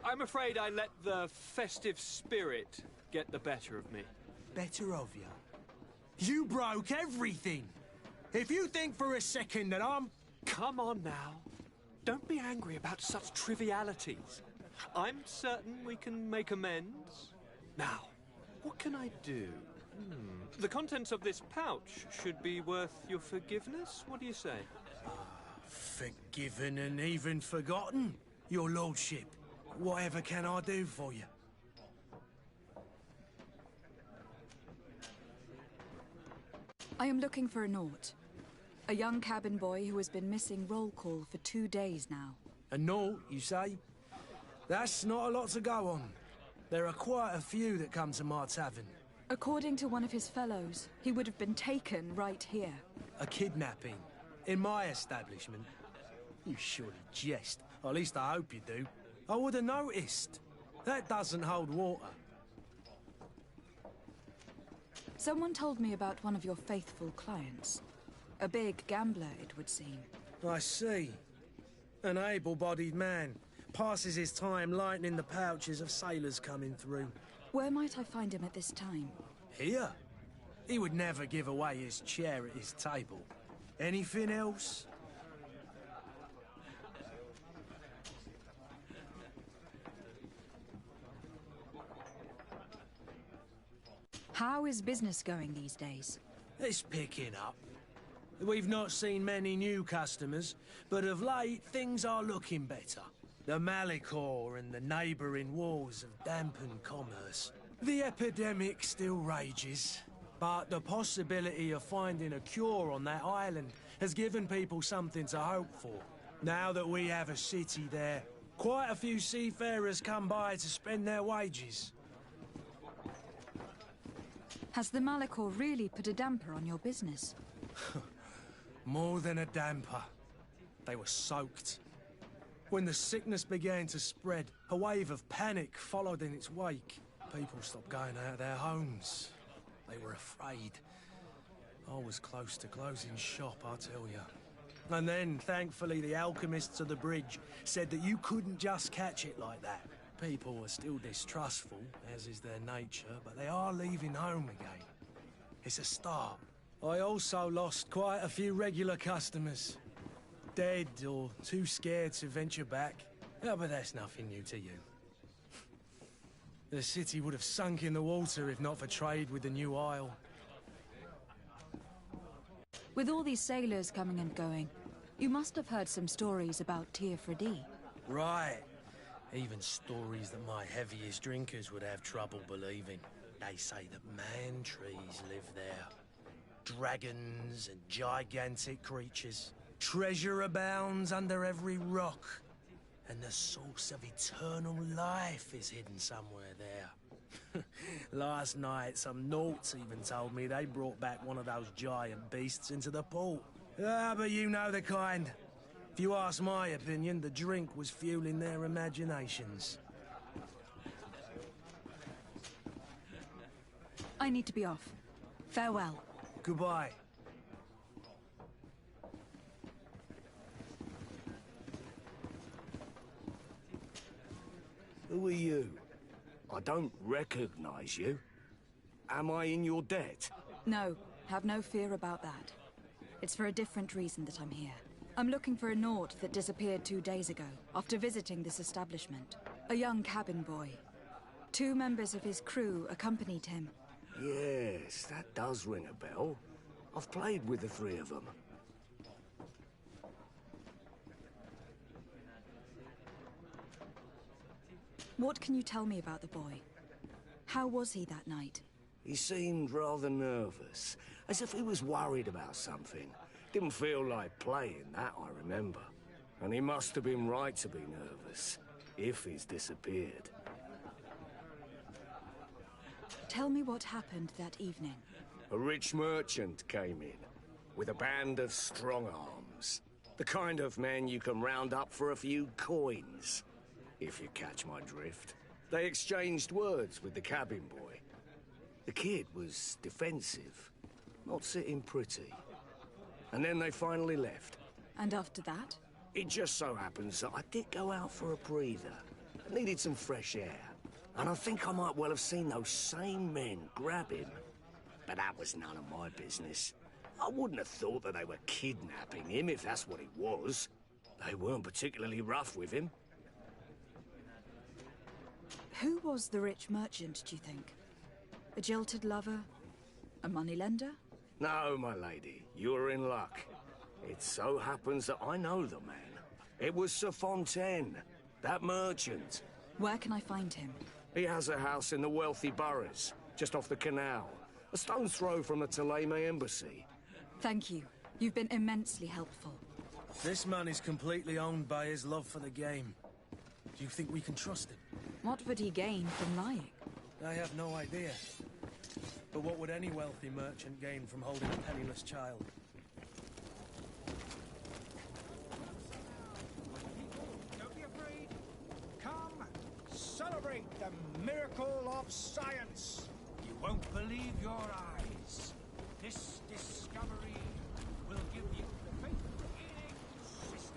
I'm afraid I let the festive spirit get the better of me. Better of you? You broke everything. If you think for a second that I'm... Come on now. Don't be angry about such trivialities. I'm certain we can make amends. Now, what can I do? The contents of this pouch should be worth your forgiveness. What do you say? Forgiven and even forgotten, your lordship. Whatever can I do for you? I am looking for a Naut. A young cabin boy who has been missing roll call for 2 days now. A Naut, you say? That's not a lot to go on. There are quite a few that come to my tavern. According to one of his fellows, he would have been taken right here. A kidnapping? In my establishment? You surely jest. Or at least I hope you do. I would have noticed. That doesn't hold water. Someone told me about one of your faithful clients. A big gambler, it would seem. I see. An able-bodied man. Passes his time lightening the pouches of sailors coming through. Where might I find him at this time? Here? He would never give away his chair at his table. Anything else? How is business going these days? It's picking up. We've not seen many new customers, but of late things are looking better. The Malicor and the neighbouring wars have dampened commerce. The epidemic still rages, but the possibility of finding a cure on that island has given people something to hope for. Now that we have a city there, quite a few seafarers come by to spend their wages. Has the Malicor really put a damper on your business? More than a damper. They were soaked. When the sickness began to spread, a wave of panic followed in its wake. People stopped going out of their homes. They were afraid. I was close to closing shop, I tell you. And then, thankfully, the alchemists of the bridge said that you couldn't just catch it like that. People are still distrustful, as is their nature, but they are leaving home again. It's a start. I also lost quite a few regular customers. Dead or too scared to venture back. Yeah, but that's nothing new to you. The city would have sunk in the water if not for trade with the new isle. With all these sailors coming and going, you must have heard some stories about Tir Fredi. Right. Even stories that my heaviest drinkers would have trouble believing. They say that man-trees live there. Dragons and gigantic creatures. Treasure abounds under every rock. And the source of eternal life is hidden somewhere there. Last night, some Nauts even told me they brought back one of those giant beasts into the port. Ah, but you know the kind. If you ask my opinion, the drink was fueling their imaginations. I need to be off. Farewell. Goodbye. Who are you? I don't recognize you. Am I in your debt? No, have no fear about that. It's for a different reason that I'm here. I'm looking for a Nord that disappeared 2 days ago, after visiting this establishment. A young cabin boy. 2 members of his crew accompanied him. Yes, that does ring a bell. I've played with the 3 of them. What can you tell me about the boy? How was he that night? He seemed rather nervous, as if he was worried about something. Didn't feel like playing, that I remember. And he must have been right to be nervous, if he's disappeared. Tell me what happened that evening. A rich merchant came in, with a band of strong arms. The kind of men you can round up for a few coins, if you catch my drift. They exchanged words with the cabin boy. The kid was defensive, not sitting pretty. And then they finally left. And after that? It just so happens that I did go out for a breather. I needed some fresh air. And I think I might well have seen those same men grab him. But that was none of my business. I wouldn't have thought that they were kidnapping him, if that's what it was. They weren't particularly rough with him. Who was the rich merchant, do you think? A jilted lover? A moneylender? No, my lady, you're in luck. It so happens that I know the man. It was Sir Fontaine, that merchant. Where can I find him? He has a house in the wealthy boroughs, just off the canal. A stone's throw from the Theleme embassy. Thank you. You've been immensely helpful. This man is completely owned by his love for the game. Do you think we can trust him? What would he gain from lying? I have no idea. But what would any wealthy merchant gain from holding a penniless child? Don't be afraid. Come, celebrate the miracle of science. You won't believe your eyes. This discovery will give you faith in existence.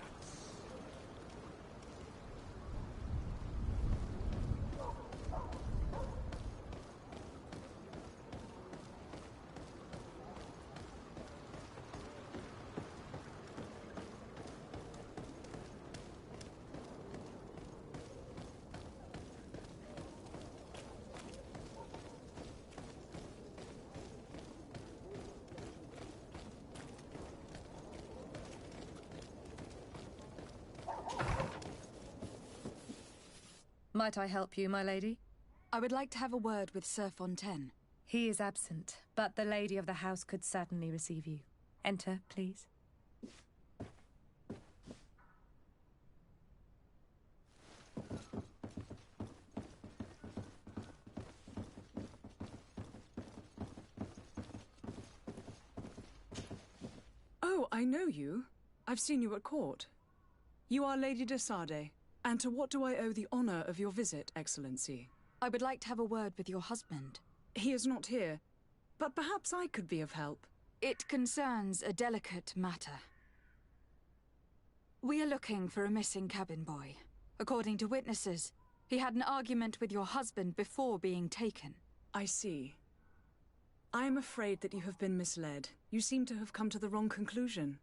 Might I help you, my lady? I would like to have a word with Sir Fontaine. He is absent, but the lady of the house could certainly receive you. Enter, please. Oh, I know you. I've seen you at court. You are Lady de Sardet. And to what do I owe the honor of your visit, Excellency? I would like to have a word with your husband. He is not here, but perhaps I could be of help. It concerns a delicate matter. We are looking for a missing cabin boy. According to witnesses, he had an argument with your husband before being taken. I see. I am afraid that you have been misled. You seem to have come to the wrong conclusion.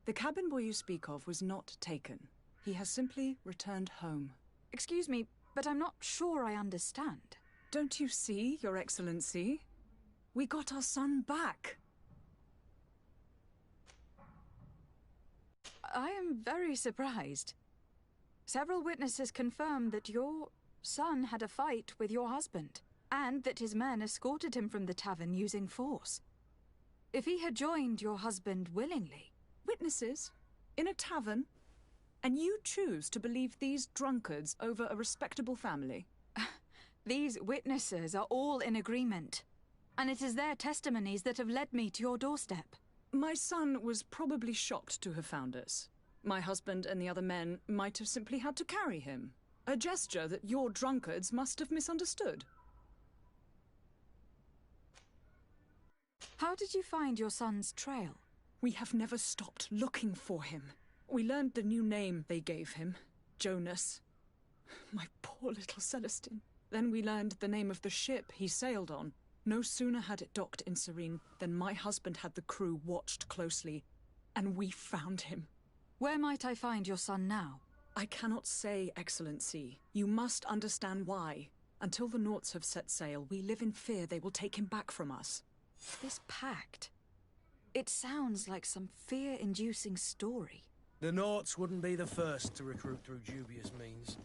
The cabin boy you speak of was not taken. He has simply returned home. Excuse me, but I'm not sure I understand. Don't you see, Your Excellency? We got our son back. I am very surprised. Several witnesses confirm that your son had a fight with your husband, and that his men escorted him from the tavern using force. If he had joined your husband willingly... Witnesses? In a tavern? And you choose to believe these drunkards over a respectable family? These witnesses are all in agreement, and it is their testimonies that have led me to your doorstep. My son was probably shocked to have found us. My husband and the other men might have simply had to carry him. A gesture that your drunkards must have misunderstood. How did you find your son's trail? We have never stopped looking for him. We learned the new name they gave him, Jonas. My poor little Celestine. Then we learned the name of the ship he sailed on. No sooner had it docked in Serene than my husband had the crew watched closely, and we found him. Where might I find your son now? I cannot say, Excellency. You must understand why. Until the Nauts have set sail, we live in fear they will take him back from us. This pact. It sounds like some fear-inducing story. The Nauts wouldn't be the first to recruit through dubious means.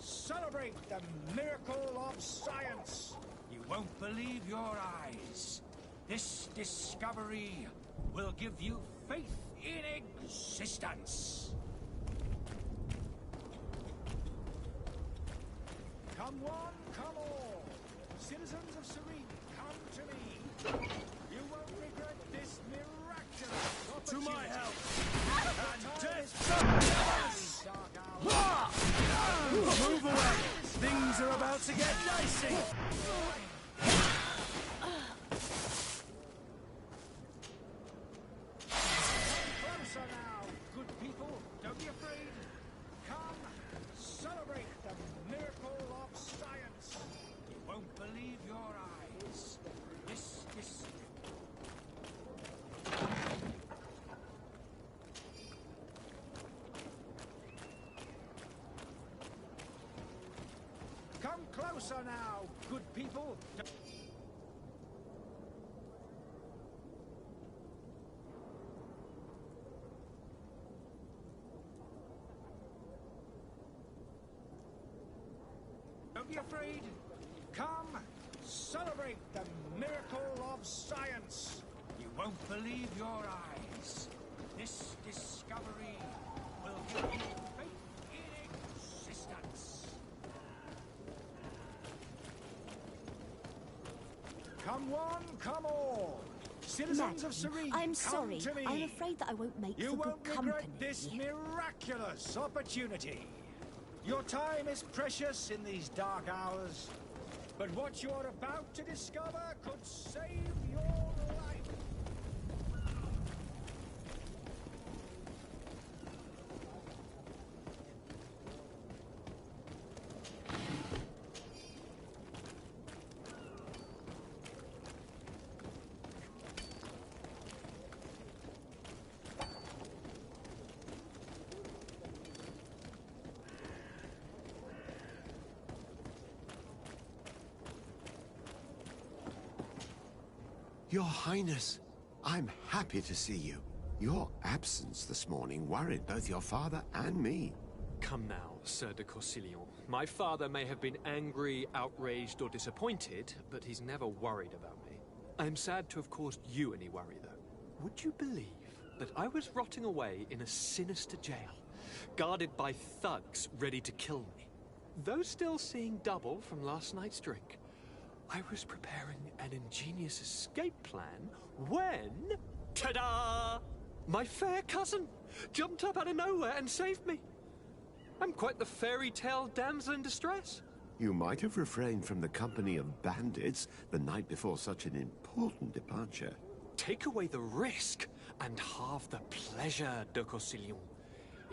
Celebrate the miracle of science. You won't believe your eyes. This discovery will give you faith in existence. Come one, come all. Citizens of Serene, come to me. You won't regret this miraculous opportunity. To my help! And death! Move away! Things are about to get dicey! Closer now, good people. Don't be afraid. Come, celebrate the miracle of science. You won't believe your eyes. This is... Come closer now, good people. Don't be afraid. Come, celebrate the miracle of science. You won't believe your eyes. This discovery will give you faith in existence. Come one, come all. Citizens of Serene, I'm come sorry. to me. I'm afraid that I won't make You for won't good regret company. this miraculous opportunity. Your time is precious in these dark hours, but what you're about to discover could save your life. Your Highness, I'm happy to see you. Your absence this morning worried both your father and me. Come now, Sir de Corsilion. My father may have been angry, outraged, or disappointed, but he's never worried about me. I'm sad to have caused you any worry, though. Would you believe that I was rotting away in a sinister jail, guarded by thugs ready to kill me? Though still seeing double from last night's drink, I was preparing an ingenious escape plan when... ta-da! My fair cousin jumped up out of nowhere and saved me. I'm quite the fairy tale damsel in distress. You might have refrained from the company of bandits the night before such an important departure. Take away the risk and halve the pleasure, de Corsillon.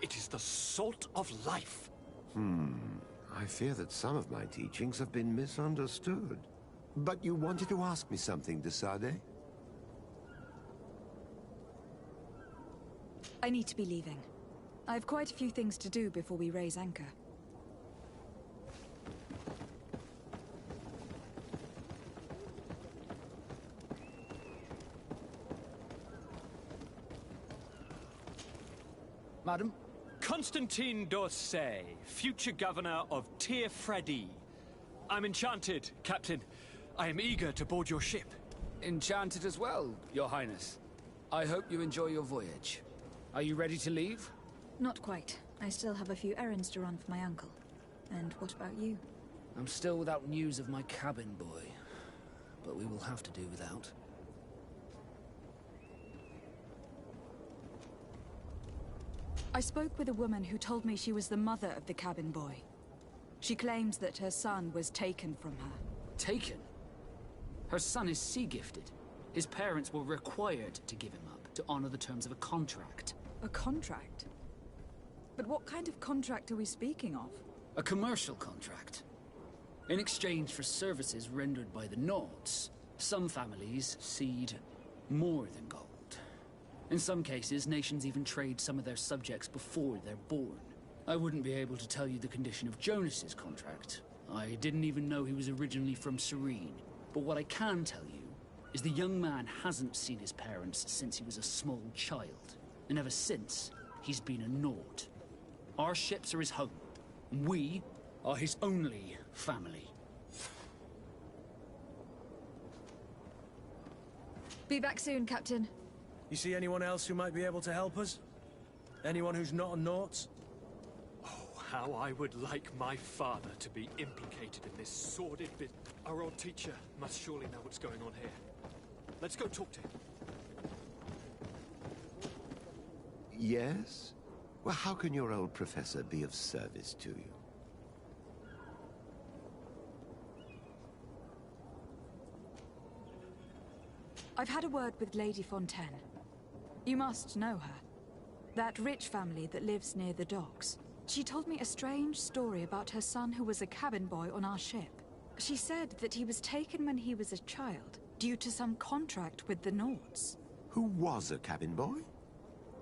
It is the salt of life. I fear that some of my teachings have been misunderstood. But you wanted to ask me something, de Sade? I need to be leaving. I have quite a few things to do before we raise anchor. Madam? Constantine d'Orsay, future governor of Tir-Freddy. I'm enchanted, Captain. I am eager to board your ship. Enchanted as well, Your Highness. I hope you enjoy your voyage. Are you ready to leave? Not quite. I still have a few errands to run for my uncle. And what about you? I'm still without news of my cabin boy. But we will have to do without. I spoke with a woman who told me she was the mother of the cabin boy. She claims that her son was taken from her. Taken? Her son is sea-gifted. His parents were required to give him up to honor the terms of a contract. A contract? But what kind of contract are we speaking of? A commercial contract. In exchange for services rendered by the Nords, some families cede more than gold. In some cases, nations even trade some of their subjects before they're born. I wouldn't be able to tell you the condition of Jonas's contract. I didn't even know he was originally from Serene. But what I can tell you is the young man hasn't seen his parents since he was a small child. And ever since, he's been a Nord. Our ships are his home. And we are his only family. Be back soon, Captain. You see anyone else who might be able to help us? Anyone who's not a Naut? Oh, how I would like my father to be implicated in this sordid bit. Our old teacher must surely know what's going on here. Let's go talk to him. Yes? Well, how can your old professor be of service to you? I've had a word with Lady Fontaine. You must know her. That rich family that lives near the docks. She told me a strange story about her son who was a cabin boy on our ship. She said that he was taken when he was a child, due to some contract with the Nords. Who was a cabin boy?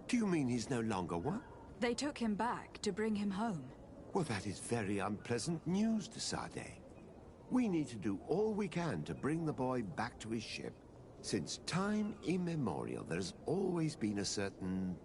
Do you mean he's no longer one? They took him back to bring him home. Well, that is very unpleasant news, de Sade. We need to do all we can to bring the boy back to his ship. Since time immemorial, there's always been a certain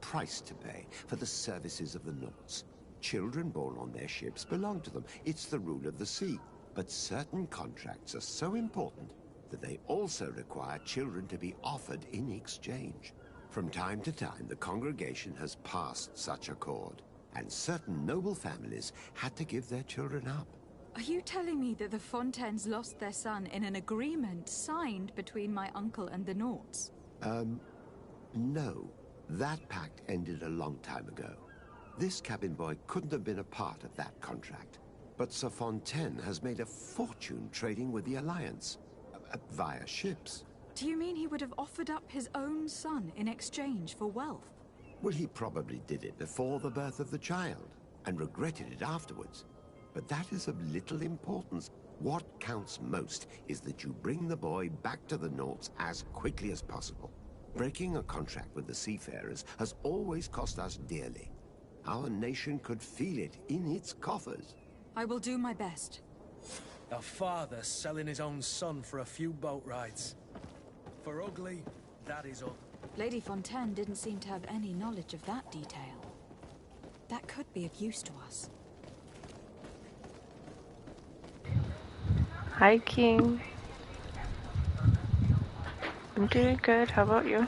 price to pay for the services of the Nords. Children born on their ships belong to them. It's the rule of the sea. But certain contracts are so important that they also require children to be offered in exchange. From time to time, the congregation has passed such accord, and certain noble families had to give their children up. Are you telling me that the Fontaines lost their son in an agreement signed between my uncle and the Nords? No. That pact ended a long time ago. This cabin boy couldn't have been a part of that contract. But Sir Fontaine has made a fortune trading with the Alliance, via ships. Do you mean he would have offered up his own son in exchange for wealth? Well, he probably did it before the birth of the child, and regretted it afterwards. But that is of little importance. What counts most is that you bring the boy back to the Nords as quickly as possible. Breaking a contract with the seafarers has always cost us dearly. Our nation could feel it in its coffers. I will do my best. A father selling his own son for a few boat rides. For ugly, that is ugly. Lady Fontaine didn't seem to have any knowledge of that detail. That could be of use to us. Hi, King. I'm doing good. How about you?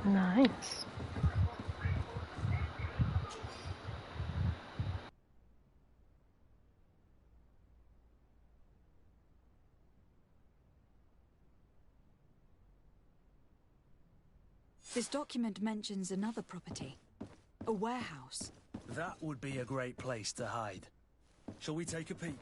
Nice. This document mentions another property. A warehouse. That would be a great place to hide. Shall we take a peek?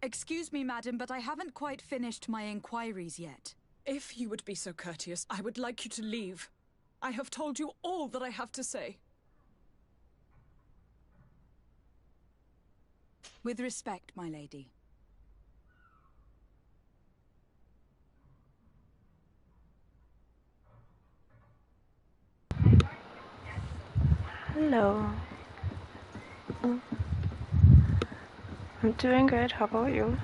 Excuse me, madam, but I haven't quite finished my inquiries yet. If you would be so courteous, I would like you to leave. I have told you all that I have to say. With respect, my lady. Hello. I'm doing good. How about you?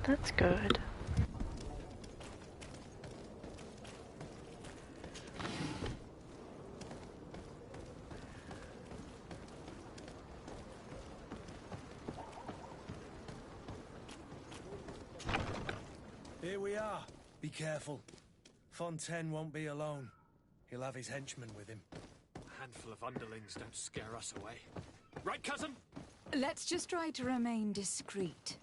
That's good. Here we are. Be careful. Fontaine won't be alone. He'll have his henchmen with him. A handful of underlings don't scare us away. Right, cousin? Let's just try to remain discreet.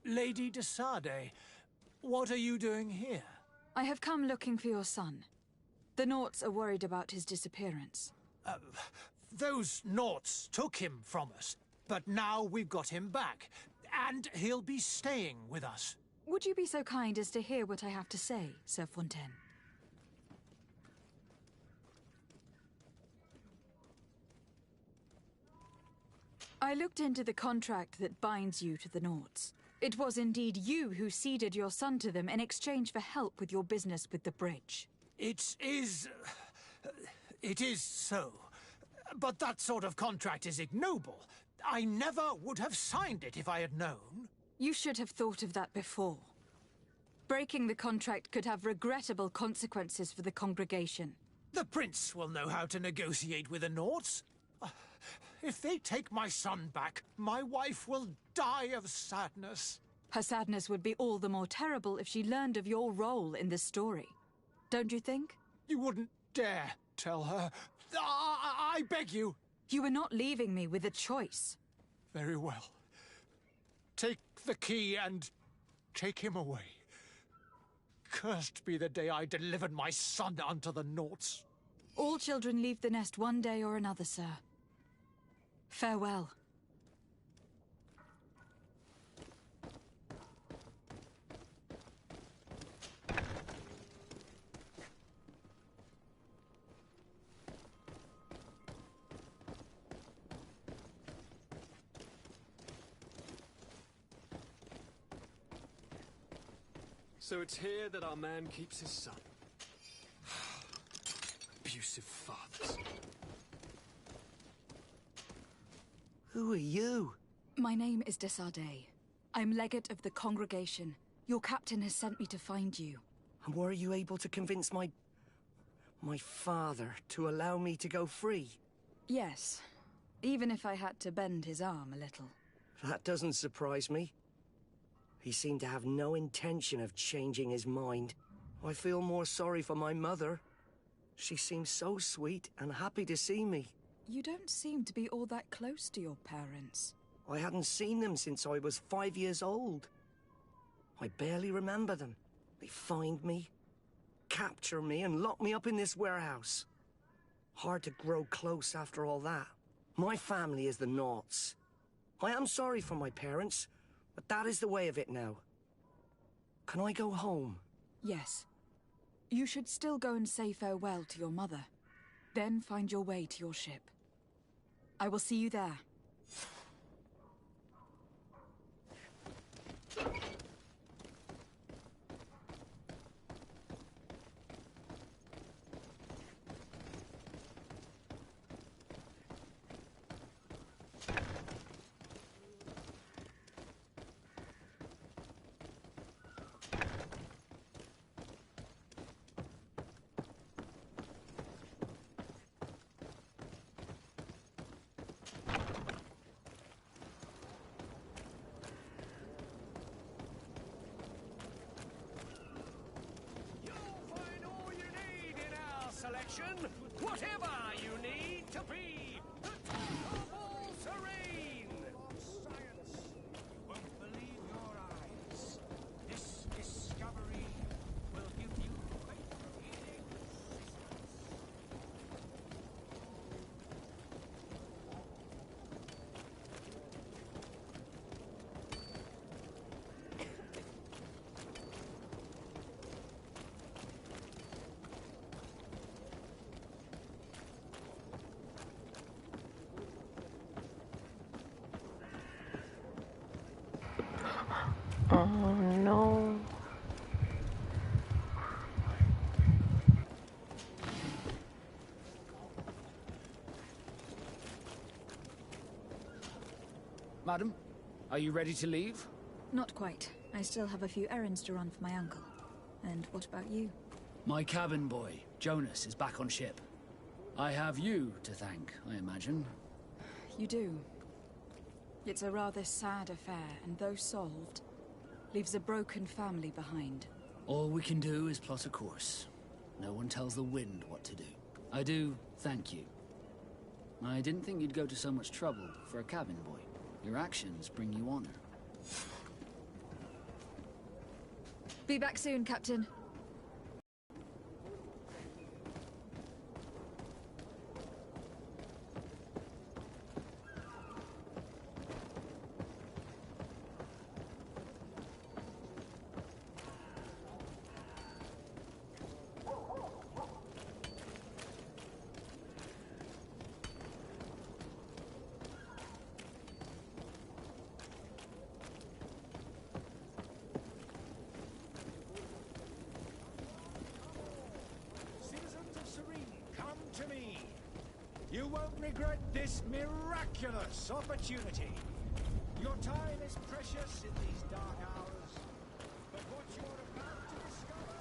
Lady de Sade, what are you doing here? I have come looking for your son. The Naughts are worried about his disappearance. Those Naughts took him from us, but now we've got him back, and he'll be staying with us. Would you be so kind as to hear what I have to say, Sir Fontaine? I looked into the contract that binds you to the Naughts. It was indeed you who ceded your son to them in exchange for help with your business with the bridge. It is so. But that sort of contract is ignoble. I never would have signed it if I had known. You should have thought of that before. Breaking the contract could have regrettable consequences for the congregation. The prince will know how to negotiate with the Naughts. If they take my son back, my wife will die of sadness. Her sadness would be all the more terrible if she learned of your role in this story. Don't you think? You wouldn't dare tell her. I beg you. You were not leaving me with a choice. Very well. Take the key and take him away. Cursed be the day I delivered my son unto the Naughts. All children leave the nest one day or another, sir. Farewell. So it's here that our man keeps his son. Abusive fathers. Who are you? My name is de Sade. I'm legate of the congregation. Your captain has sent me to find you. And were you able to convince my father to allow me to go free? Yes. Even if I had to bend his arm a little. That doesn't surprise me. He seemed to have no intention of changing his mind. I feel more sorry for my mother. She seems so sweet and happy to see me. You don't seem to be all that close to your parents. I hadn't seen them since I was 5 years old. I barely remember them. They find me, capture me, and lock me up in this warehouse. Hard to grow close after all that. My family is the Naughts. I am sorry for my parents, but that is the way of it now. Can I go home? Yes. You should still go and say farewell to your mother. Then find your way to your ship. I will see you there. Selection, whatever you need to be the top of all serene. Science, you won't believe your eyes. This discovery will give you faith-healing Oh no. Madam, are you ready to leave? Not quite. I still have a few errands to run for my uncle. And what about you? My cabin boy, Jonas, is back on ship. I have you to thank, I imagine. You do. It's a rather sad affair, and though solved, leaves a broken family behind. All we can do is plot a course. No one tells the wind what to do. I do thank you. I didn't think you'd go to so much trouble for a cabin boy. Your actions bring you honor. Be back soon, Captain. You won't regret this miraculous opportunity. Your time is precious in these dark hours, but what you're about to discover...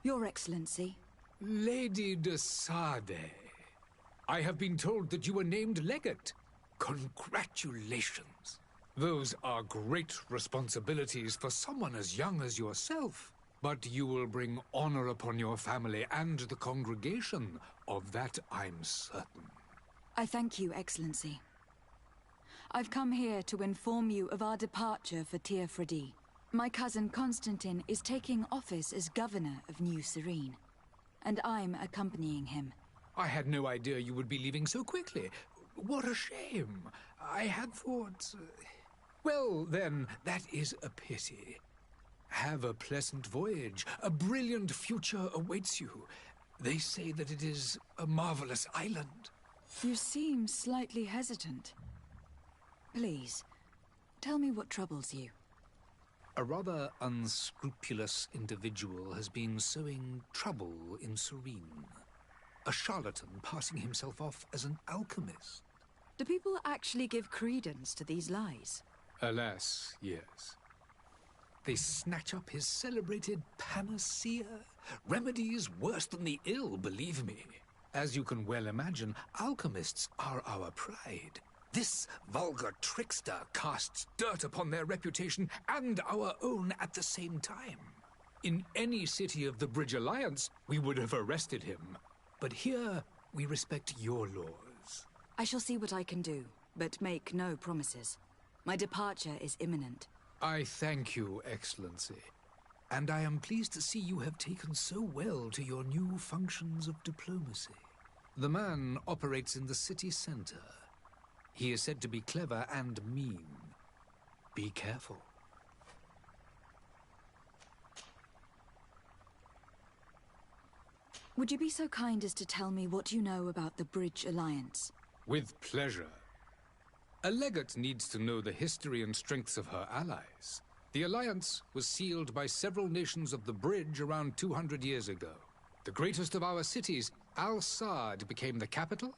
Your Excellency. Lady de Sade, I have been told that you were named legate. Congratulations. Those are great responsibilities for someone as young as yourself. But you will bring honor upon your family and the congregation. Of that I'm certain. I thank you, Excellency. I've come here to inform you of our departure for Teofredi. My cousin Constantine is taking office as governor of New Serene, and I'm accompanying him. I had no idea you would be leaving so quickly. What a shame. I had thought... Well, then, that is a pity. Have a pleasant voyage. A brilliant future awaits you. They say that it is a marvelous island. You seem slightly hesitant. Please, tell me what troubles you. A rather unscrupulous individual has been sowing trouble in Serene. A charlatan passing himself off as an alchemist. Do people actually give credence to these lies? Alas, yes. They snatch up his celebrated panacea, remedies worse than the ill, believe me. As you can well imagine, alchemists are our pride. This vulgar trickster casts dirt upon their reputation and our own at the same time. In any city of the Bridge Alliance, we would have arrested him. But here, we respect your laws. I shall see what I can do, but make no promises. My departure is imminent. I thank you, Excellency. And I am pleased to see you have taken so well to your new functions of diplomacy. The man operates in the city center. He is said to be clever and mean. Be careful. Would you be so kind as to tell me what you know about the Bridge Alliance? With pleasure. A legate needs to know the history and strengths of her allies. The alliance was sealed by several nations of the Bridge around 200 years ago. The greatest of our cities, Al-Saad, became the capital,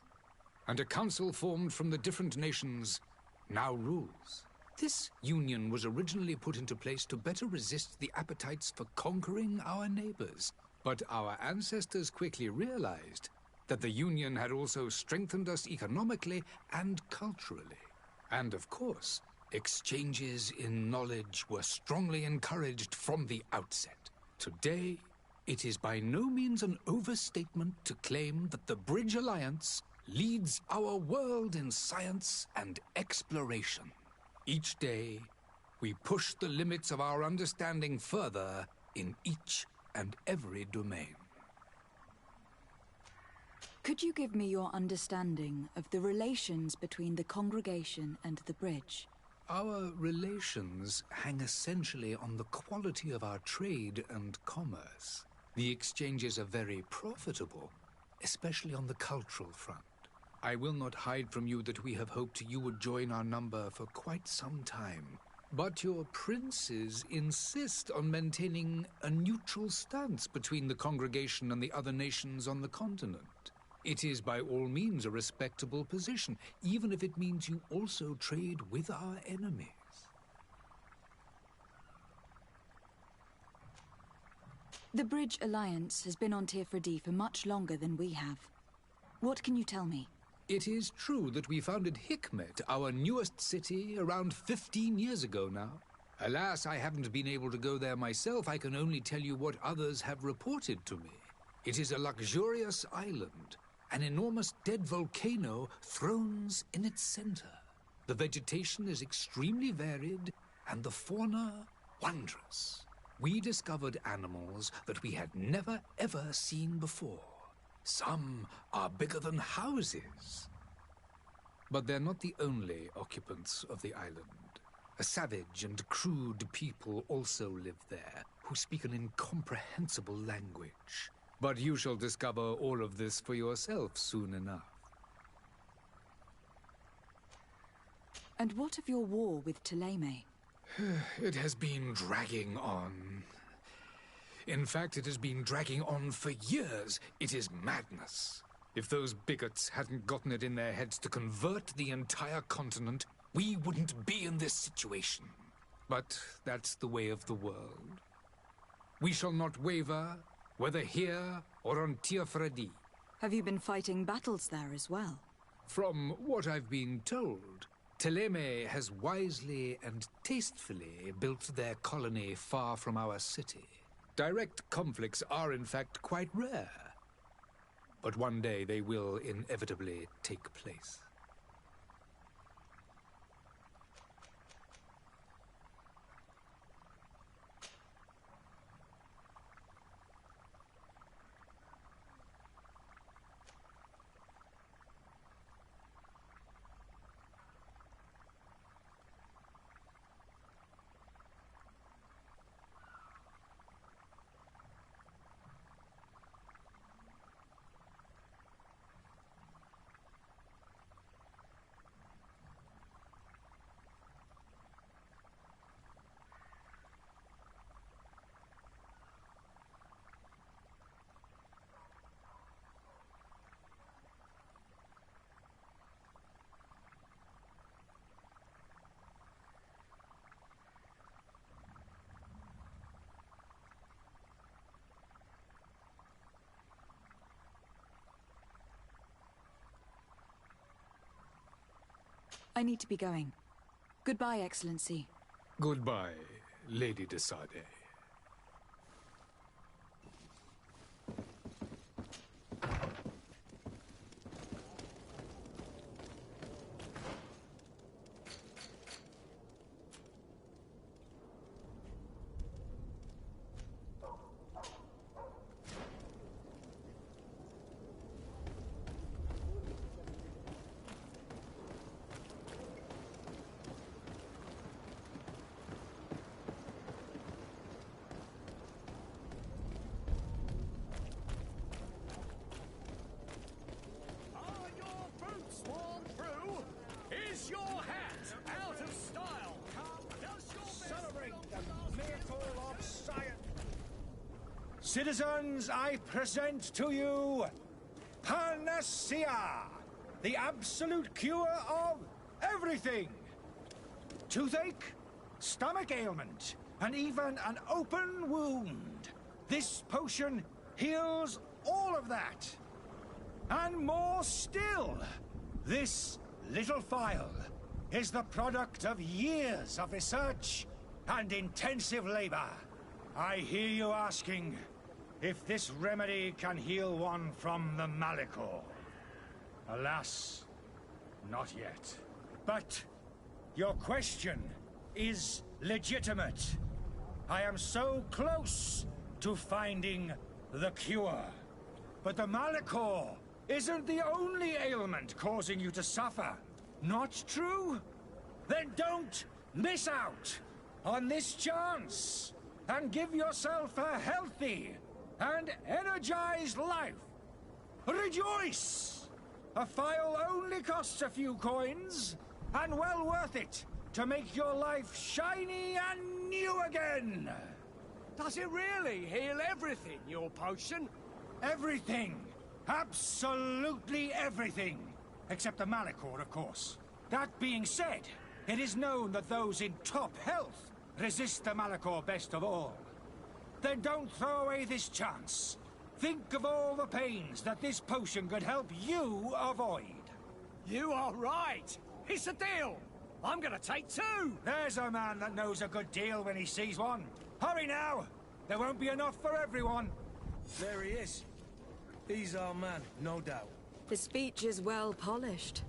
and a council formed from the different nations now rules. This union was originally put into place to better resist the appetites for conquering our neighbors. But our ancestors quickly realized that the union had also strengthened us economically and culturally. And of course, exchanges in knowledge were strongly encouraged from the outset. Today, it is by no means an overstatement to claim that the Bridge Alliance leads our world in science and exploration. Each day, we push the limits of our understanding further in each and every domain. Could you give me your understanding of the relations between the congregation and the Bridge? Our relations hang essentially on the quality of our trade and commerce. The exchanges are very profitable, especially on the cultural front. I will not hide from you that we have hoped you would join our number for quite some time. But your princes insist on maintaining a neutral stance between the congregation and the other nations on the continent. It is by all means a respectable position, even if it means you also trade with our enemies. The Bridge Alliance has been on Tirfredi for much longer than we have. What can you tell me? It is true that we founded Hikmet, our newest city, around 15 years ago now. Alas, I haven't been able to go there myself. I can only tell you what others have reported to me. It is a luxurious island. An enormous dead volcano thrones in its center. The vegetation is extremely varied, and the fauna wondrous. We discovered animals that we had never ever seen before. Some are bigger than houses. But they're not the only occupants of the island. A savage and crude people also live there, who speak an incomprehensible language. But you shall discover all of this for yourself soon enough. And what of your war with Thélème? It has been dragging on. In fact, it has been dragging on for years. It is madness. If those bigots hadn't gotten it in their heads to convert the entire continent, we wouldn't be in this situation. But that's the way of the world. We shall not waver, whether here or on Tirfredi. Have you been fighting battles there as well? From what I've been told, Thélème has wisely and tastefully built their colony far from our city. Direct conflicts are in fact quite rare. But one day they will inevitably take place. I need to be going. Goodbye, Excellency. Goodbye, Lady de Sade. Citizens, I present to you Panacea, the absolute cure of everything. Toothache, stomach ailment, and even an open wound. This potion heals all of that. And more still, this little phial is the product of years of research and intensive labor. I hear you asking if this remedy can heal one from the Malicor. Alas, not yet. But your question is legitimate. I am so close to finding the cure. But the Malicor isn't the only ailment causing you to suffer. Not true? Then don't miss out on this chance and give yourself a healthy and energized life. Rejoice! A phial only costs a few coins, and well worth it to make your life shiny and new again. Does it really heal everything, your potion? Everything. Absolutely everything. Except the Malicor, of course. That being said, it is known that those in top health resist the Malicor best of all. Then don't throw away this chance. Think of all the pains that this potion could help you avoid. You are right. It's a deal. I'm gonna take two. There's a man that knows a good deal when he sees one. Hurry now. There won't be enough for everyone. There he is. He's our man, no doubt. His speech is well polished.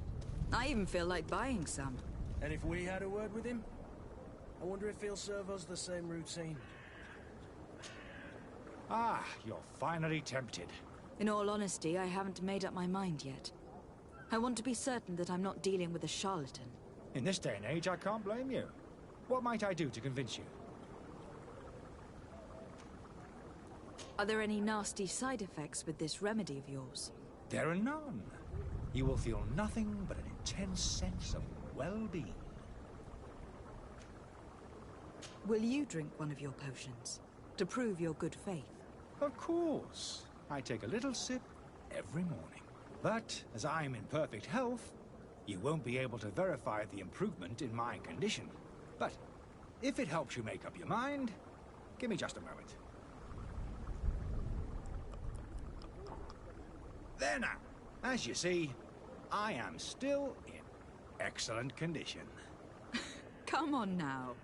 I even feel like buying some. And if we had a word with him, I wonder if he'll serve us the same routine. Ah, you're finally tempted. In all honesty, I haven't made up my mind yet. I want to be certain that I'm not dealing with a charlatan. In this day and age, I can't blame you. What might I do to convince you? Are there any nasty side effects with this remedy of yours? There are none. You will feel nothing but an intense sense of well-being. Will you drink one of your potions to prove your good faith? Of course. I take a little sip every morning. But as I'm in perfect health, you won't be able to verify the improvement in my condition. But if it helps you make up your mind, give me just a moment. There now. As you see, I am still in excellent condition. Come on now.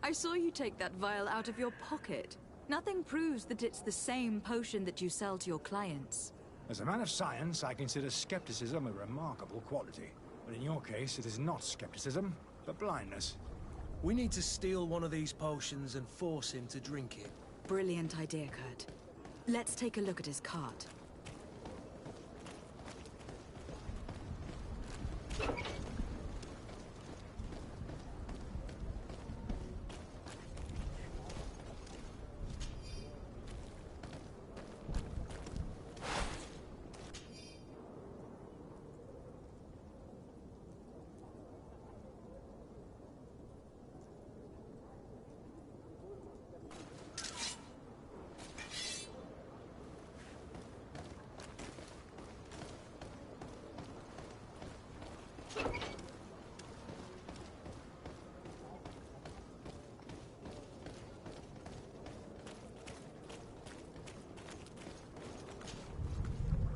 I saw you take that vial out of your pocket. Nothing proves that it's the same potion that you sell to your clients. As a man of science, I consider skepticism a remarkable quality. But in your case, it is not skepticism, but blindness. We need to steal one of these potions and force him to drink it. Brilliant idea, Kurt. Let's take a look at his cart.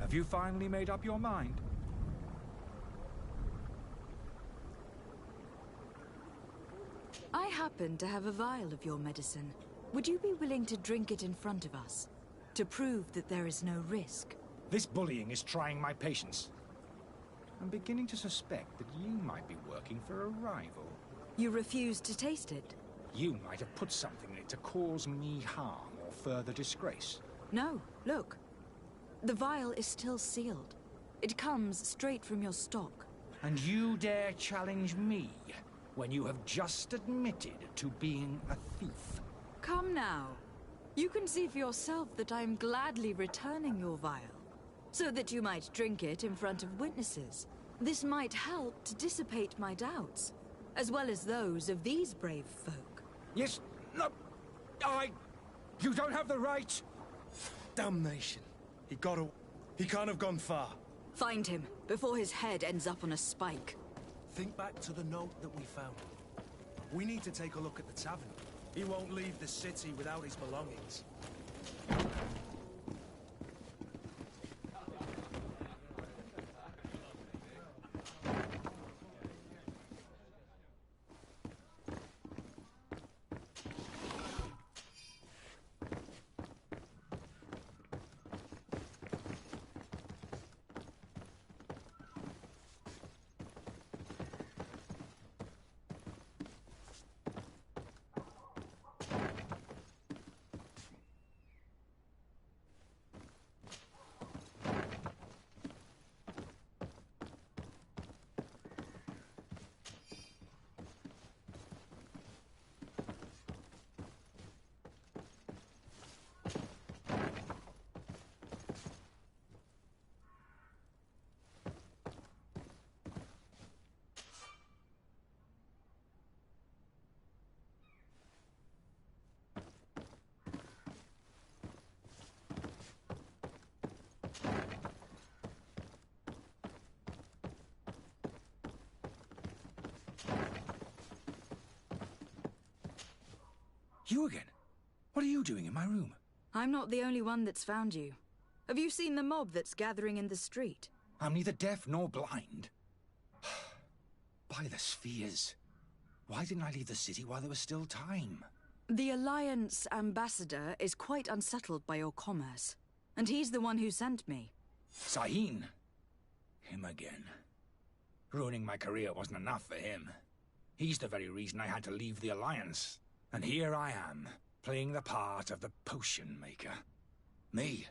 Have you finally made up your mind? I happen to have a vial of your medicine. Would you be willing to drink it in front of us? To prove that there is no risk? This bullying is trying my patience. I'm beginning to suspect that you might be working for a rival. You refuse to taste it? You might have put something in it to cause me harm or further disgrace. No, look. The vial is still sealed. It comes straight from your stock. And you dare challenge me when you have just admitted to being a thief? Come now. You can see for yourself that I am gladly returning your vial, so that you might drink it in front of witnesses. This might help to dissipate my doubts, as well as those of these brave folk. Yes, no, you don't have the right. Damnation. He can't have gone far. Find him, before his head ends up on a spike. Think back to the note that we found. We need to take a look at the tavern. He won't leave the city without his belongings. You again? What are you doing in my room? I'm not the only one that's found you. Have you seen the mob that's gathering in the street? I'm neither deaf nor blind. By the spheres. Why didn't I leave the city while there was still time? The Alliance ambassador is quite unsettled by your commerce, and he's the one who sent me. Sahin. Him again. Ruining my career wasn't enough for him. He's the very reason I had to leave the Alliance. And here I am, playing the part of the potion maker. Me,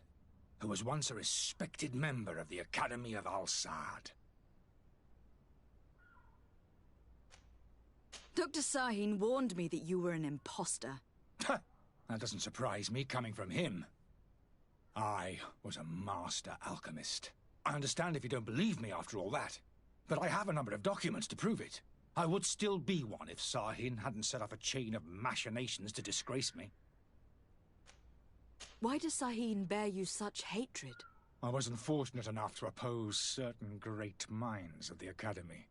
who was once a respected member of the Academy of Al-Sad. Dr. Sahin warned me that you were an imposter. That doesn't surprise me, coming from him. I was a master alchemist. I understand if you don't believe me after all that, but I have a number of documents to prove it. I would still be one if Sahin hadn't set off a chain of machinations to disgrace me. Why does Sahin bear you such hatred? I wasn't fortunate enough to oppose certain great minds of the Academy.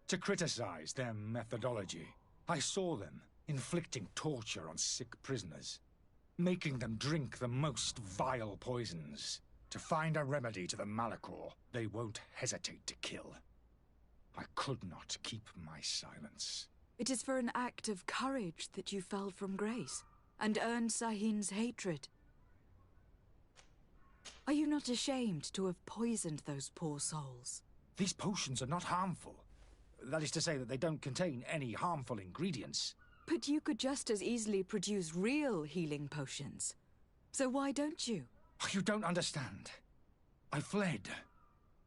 To criticize their methodology. I saw them inflicting torture on sick prisoners, making them drink the most vile poisons. To find a remedy to the Malachor, they won't hesitate to kill. I could not keep my silence. It is for an act of courage that you fell from grace, and earned Sahin's hatred. Are you not ashamed to have poisoned those poor souls? These potions are not harmful. That is to say that they don't contain any harmful ingredients. But you could just as easily produce real healing potions. So why don't you? You don't understand. I fled,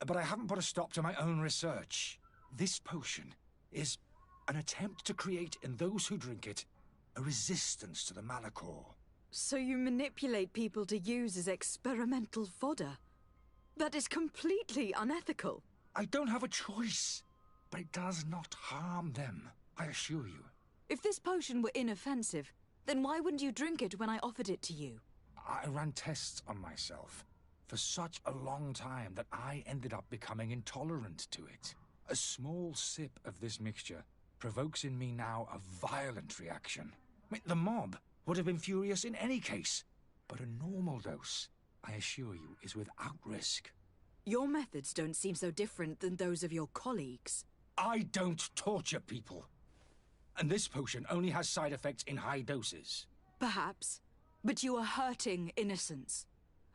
but I haven't put a stop to my own research. This potion is an attempt to create in those who drink it a resistance to the Malachor. So you manipulate people to use as experimental fodder? That is completely unethical. I don't have a choice, but it does not harm them, I assure you. If this potion were inoffensive, then why wouldn't you drink it when I offered it to you? I ran tests on myself for such a long time that I ended up becoming intolerant to it. A small sip of this mixture provokes in me now a violent reaction. The mob would have been furious in any case, but a normal dose, I assure you, is without risk. Your methods don't seem so different than those of your colleagues. I don't torture people. And this potion only has side effects in high doses. Perhaps. But you are hurting innocents.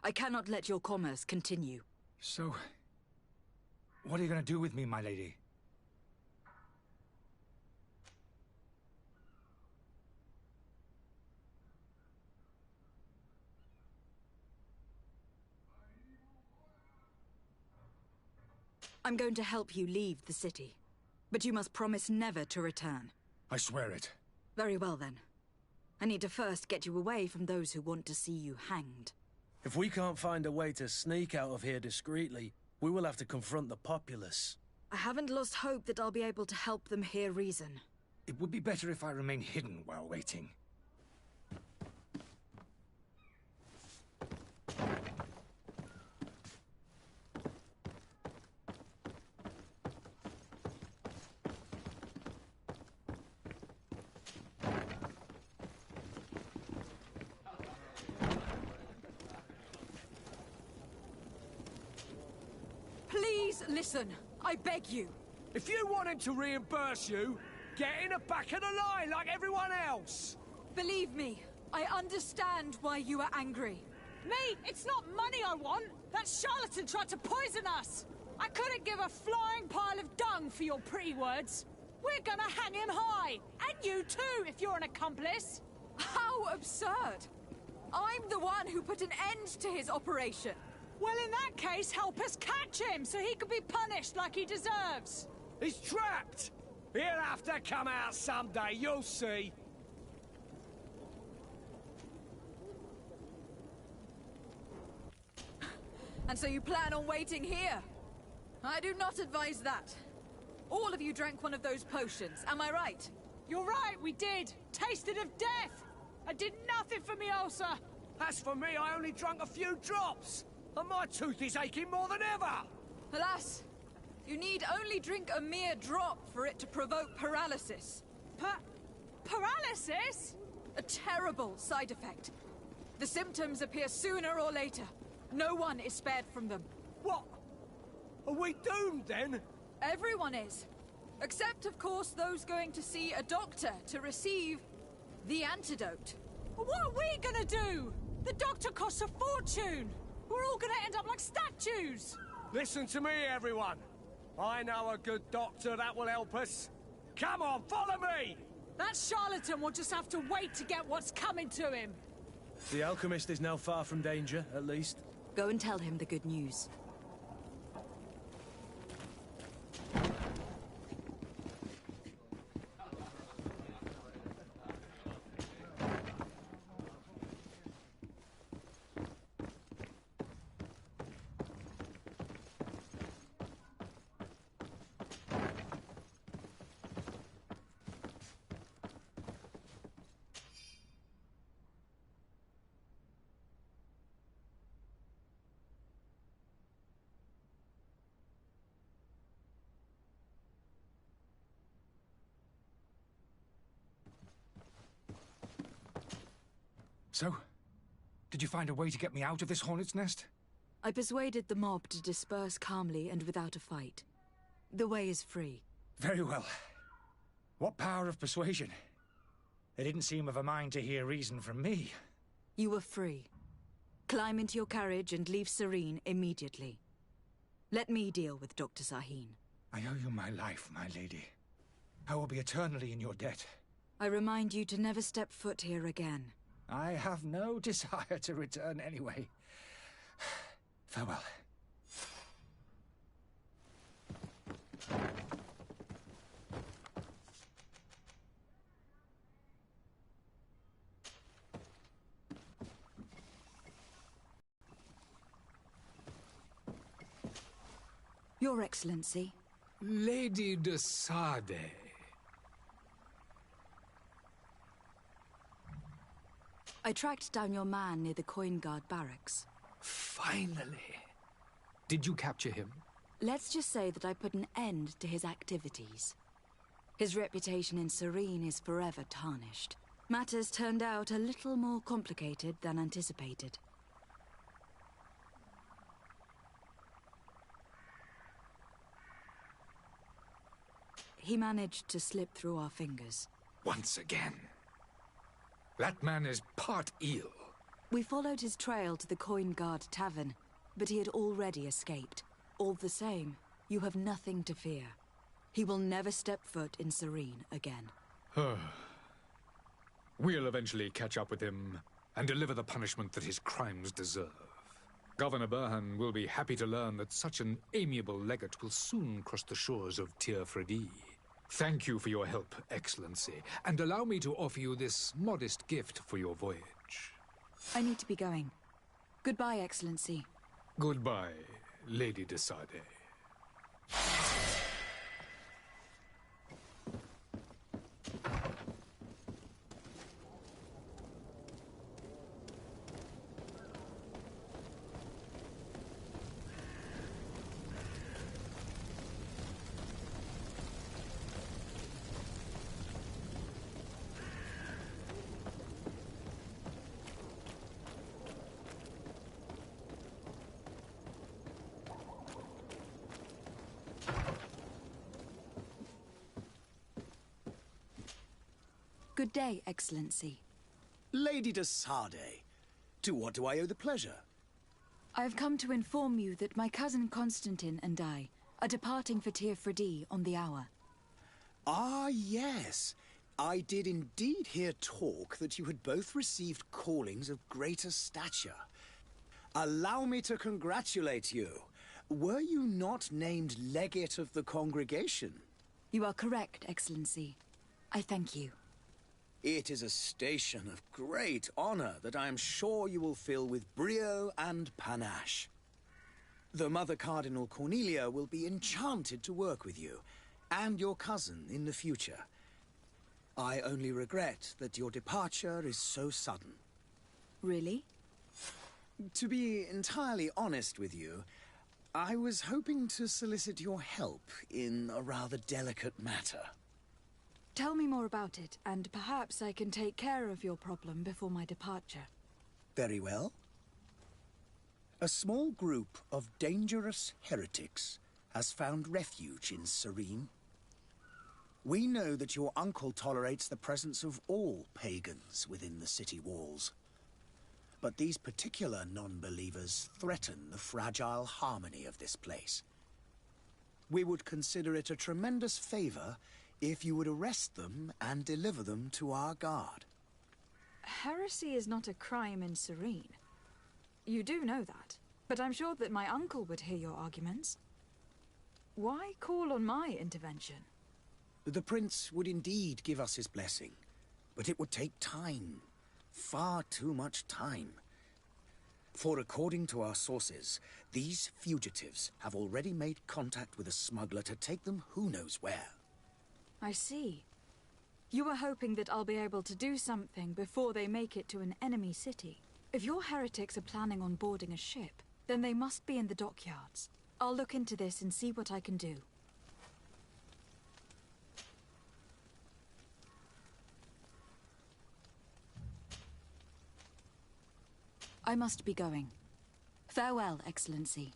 I cannot let your commerce continue. So, what are you going to do with me, my lady? I'm going to help you leave the city. But you must promise never to return. I swear it. Very well, then. I need to first get you away from those who want to see you hanged. If we can't find a way to sneak out of here discreetly, we will have to confront the populace. I haven't lost hope that I'll be able to help them hear reason. It would be better if I remain hidden while waiting. Please listen. I beg you. If you want him to reimburse you, get in the back of the line like everyone else. Believe me, I understand why you are angry. Me? It's not money I want. That charlatan tried to poison us. I couldn't give a flying pile of dung for your pretty words. We're gonna hang him high. And you too, if you're an accomplice. How absurd! I'm the one who put an end to his operation. Well, in that case, help us catch him so he can be punished like he deserves. He's trapped. He'll have to come out someday, you'll see. And so you plan on waiting here? I do not advise that. All of you drank one of those potions, am I right? You're right, we did. Tasted of death. I did nothing for me ulcer. As for me, I only drunk a few drops. And my tooth is aching more than ever! Alas, you need only drink a mere drop for it to provoke paralysis. Paralysis? A terrible side effect. The symptoms appear sooner or later. No one is spared from them. What? Are we doomed, then? Everyone is. Except, of course, those going to see a doctor to receive the antidote. What are we gonna do? The doctor costs a fortune! We're all gonna end up like statues! Listen to me, everyone. I know a good doctor that will help us. Come on, follow me! That charlatan will just have to wait to get what's coming to him. The alchemist is now far from danger, at least. Go and tell him the good news. So, did you find a way to get me out of this hornet's nest? I persuaded the mob to disperse calmly and without a fight. The way is free. Very well. What power of persuasion? They didn't seem of a mind to hear reason from me. You were free. Climb into your carriage and leave Serene immediately. Let me deal with Dr. Sahin. I owe you my life, my lady. I will be eternally in your debt. I remind you to never step foot here again. I have no desire to return anyway. Farewell. Your Excellency. Lady de Sade. I tracked down your man near the Coin Guard barracks. Finally. Did you capture him? Let's just say that I put an end to his activities. His reputation in Serene is forever tarnished. Matters turned out a little more complicated than anticipated. He managed to slip through our fingers. once again. That man is part eel. We followed his trail to the Coin Guard Tavern, but he had already escaped. All the same, you have nothing to fear. He will never step foot in Serene again. We'll eventually catch up with him and deliver the punishment that his crimes deserve. Governor Burhan will be happy to learn that such an amiable legate will soon cross the shores of Tir Fredi. Thank you for your help, Excellency, and allow me to offer you this modest gift for your voyage. I need to be going. Goodbye, Excellency. Goodbye, Lady de Sardet. Good day, Excellency. Lady de Sardet, to what do I owe the pleasure? I have come to inform you that my cousin Constantine and I are departing for Tir Fredi on the hour. Ah, yes. I did indeed hear talk that you had both received callings of greater stature. Allow me to congratulate you. Were you not named legate of the congregation? You are correct, Excellency. I thank you. It is a station of great honor that I am sure you will fill with brio and panache. The Mother Cardinal Cornelia will be enchanted to work with you, and your cousin in the future. I only regret that your departure is so sudden. Really? To be entirely honest with you, I was hoping to solicit your help in a rather delicate matter. Tell me more about it, and perhaps I can take care of your problem before my departure. Very well. A small group of dangerous heretics has found refuge in Serene. We know that your uncle tolerates the presence of all pagans within the city walls. But these particular non-believers threaten the fragile harmony of this place. We would consider it a tremendous favor if you would arrest them and deliver them to our guard. Heresy is not a crime in Serene. You do know that, but I'm sure that my uncle would hear your arguments. Why call on my intervention? The prince would indeed give us his blessing, but it would take time. Far too much time. For according to our sources, these fugitives have already made contact with a smuggler to take them who knows where. I see. You were hoping that I'll be able to do something before they make it to an enemy city. If your heretics are planning on boarding a ship, then they must be in the dockyards. I'll look into this and see what I can do. I must be going. Farewell, Excellency.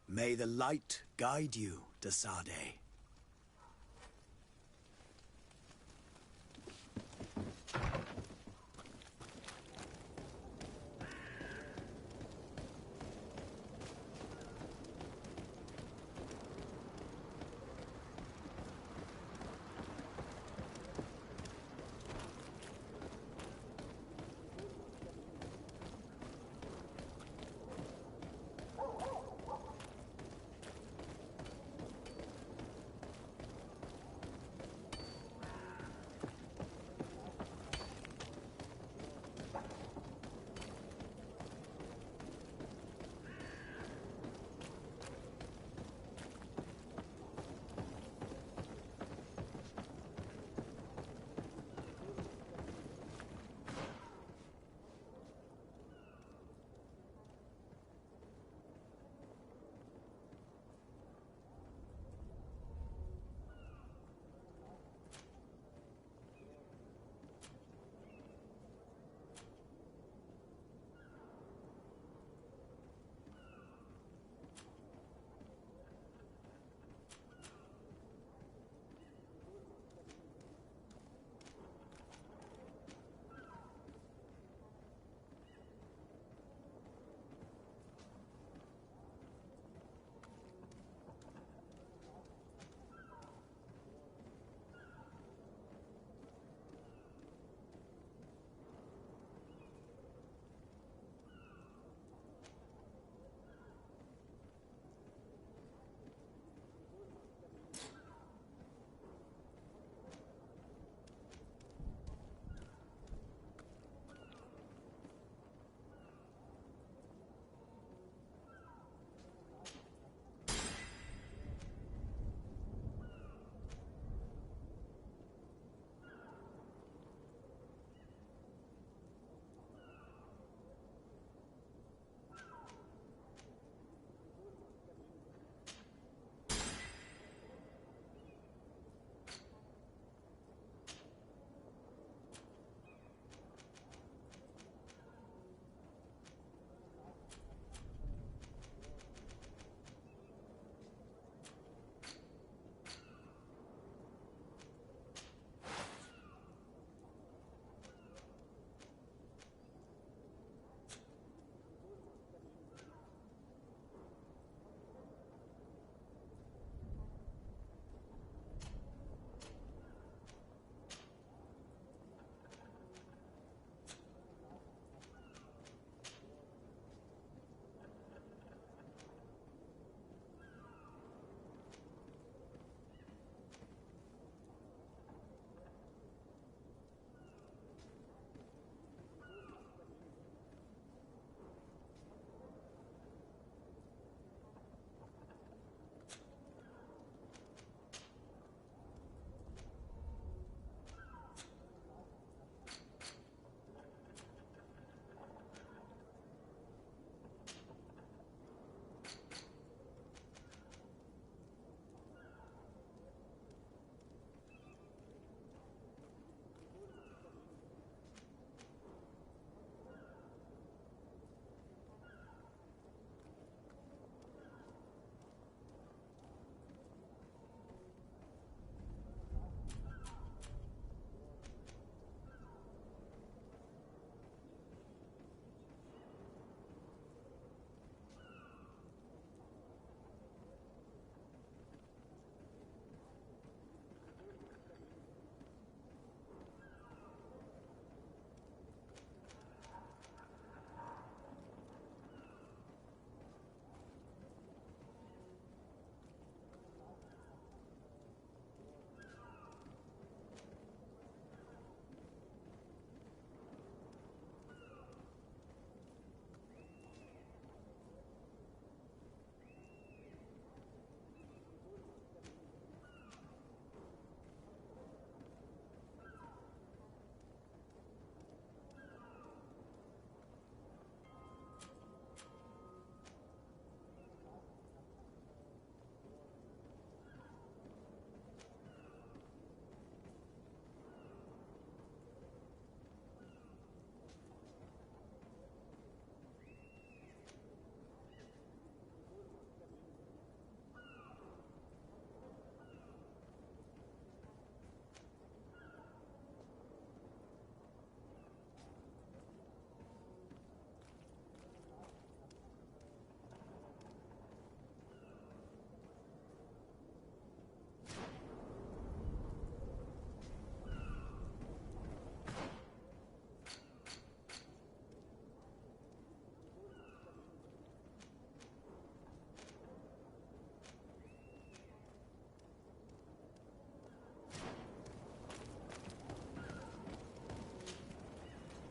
May the light guide you, de Sardet.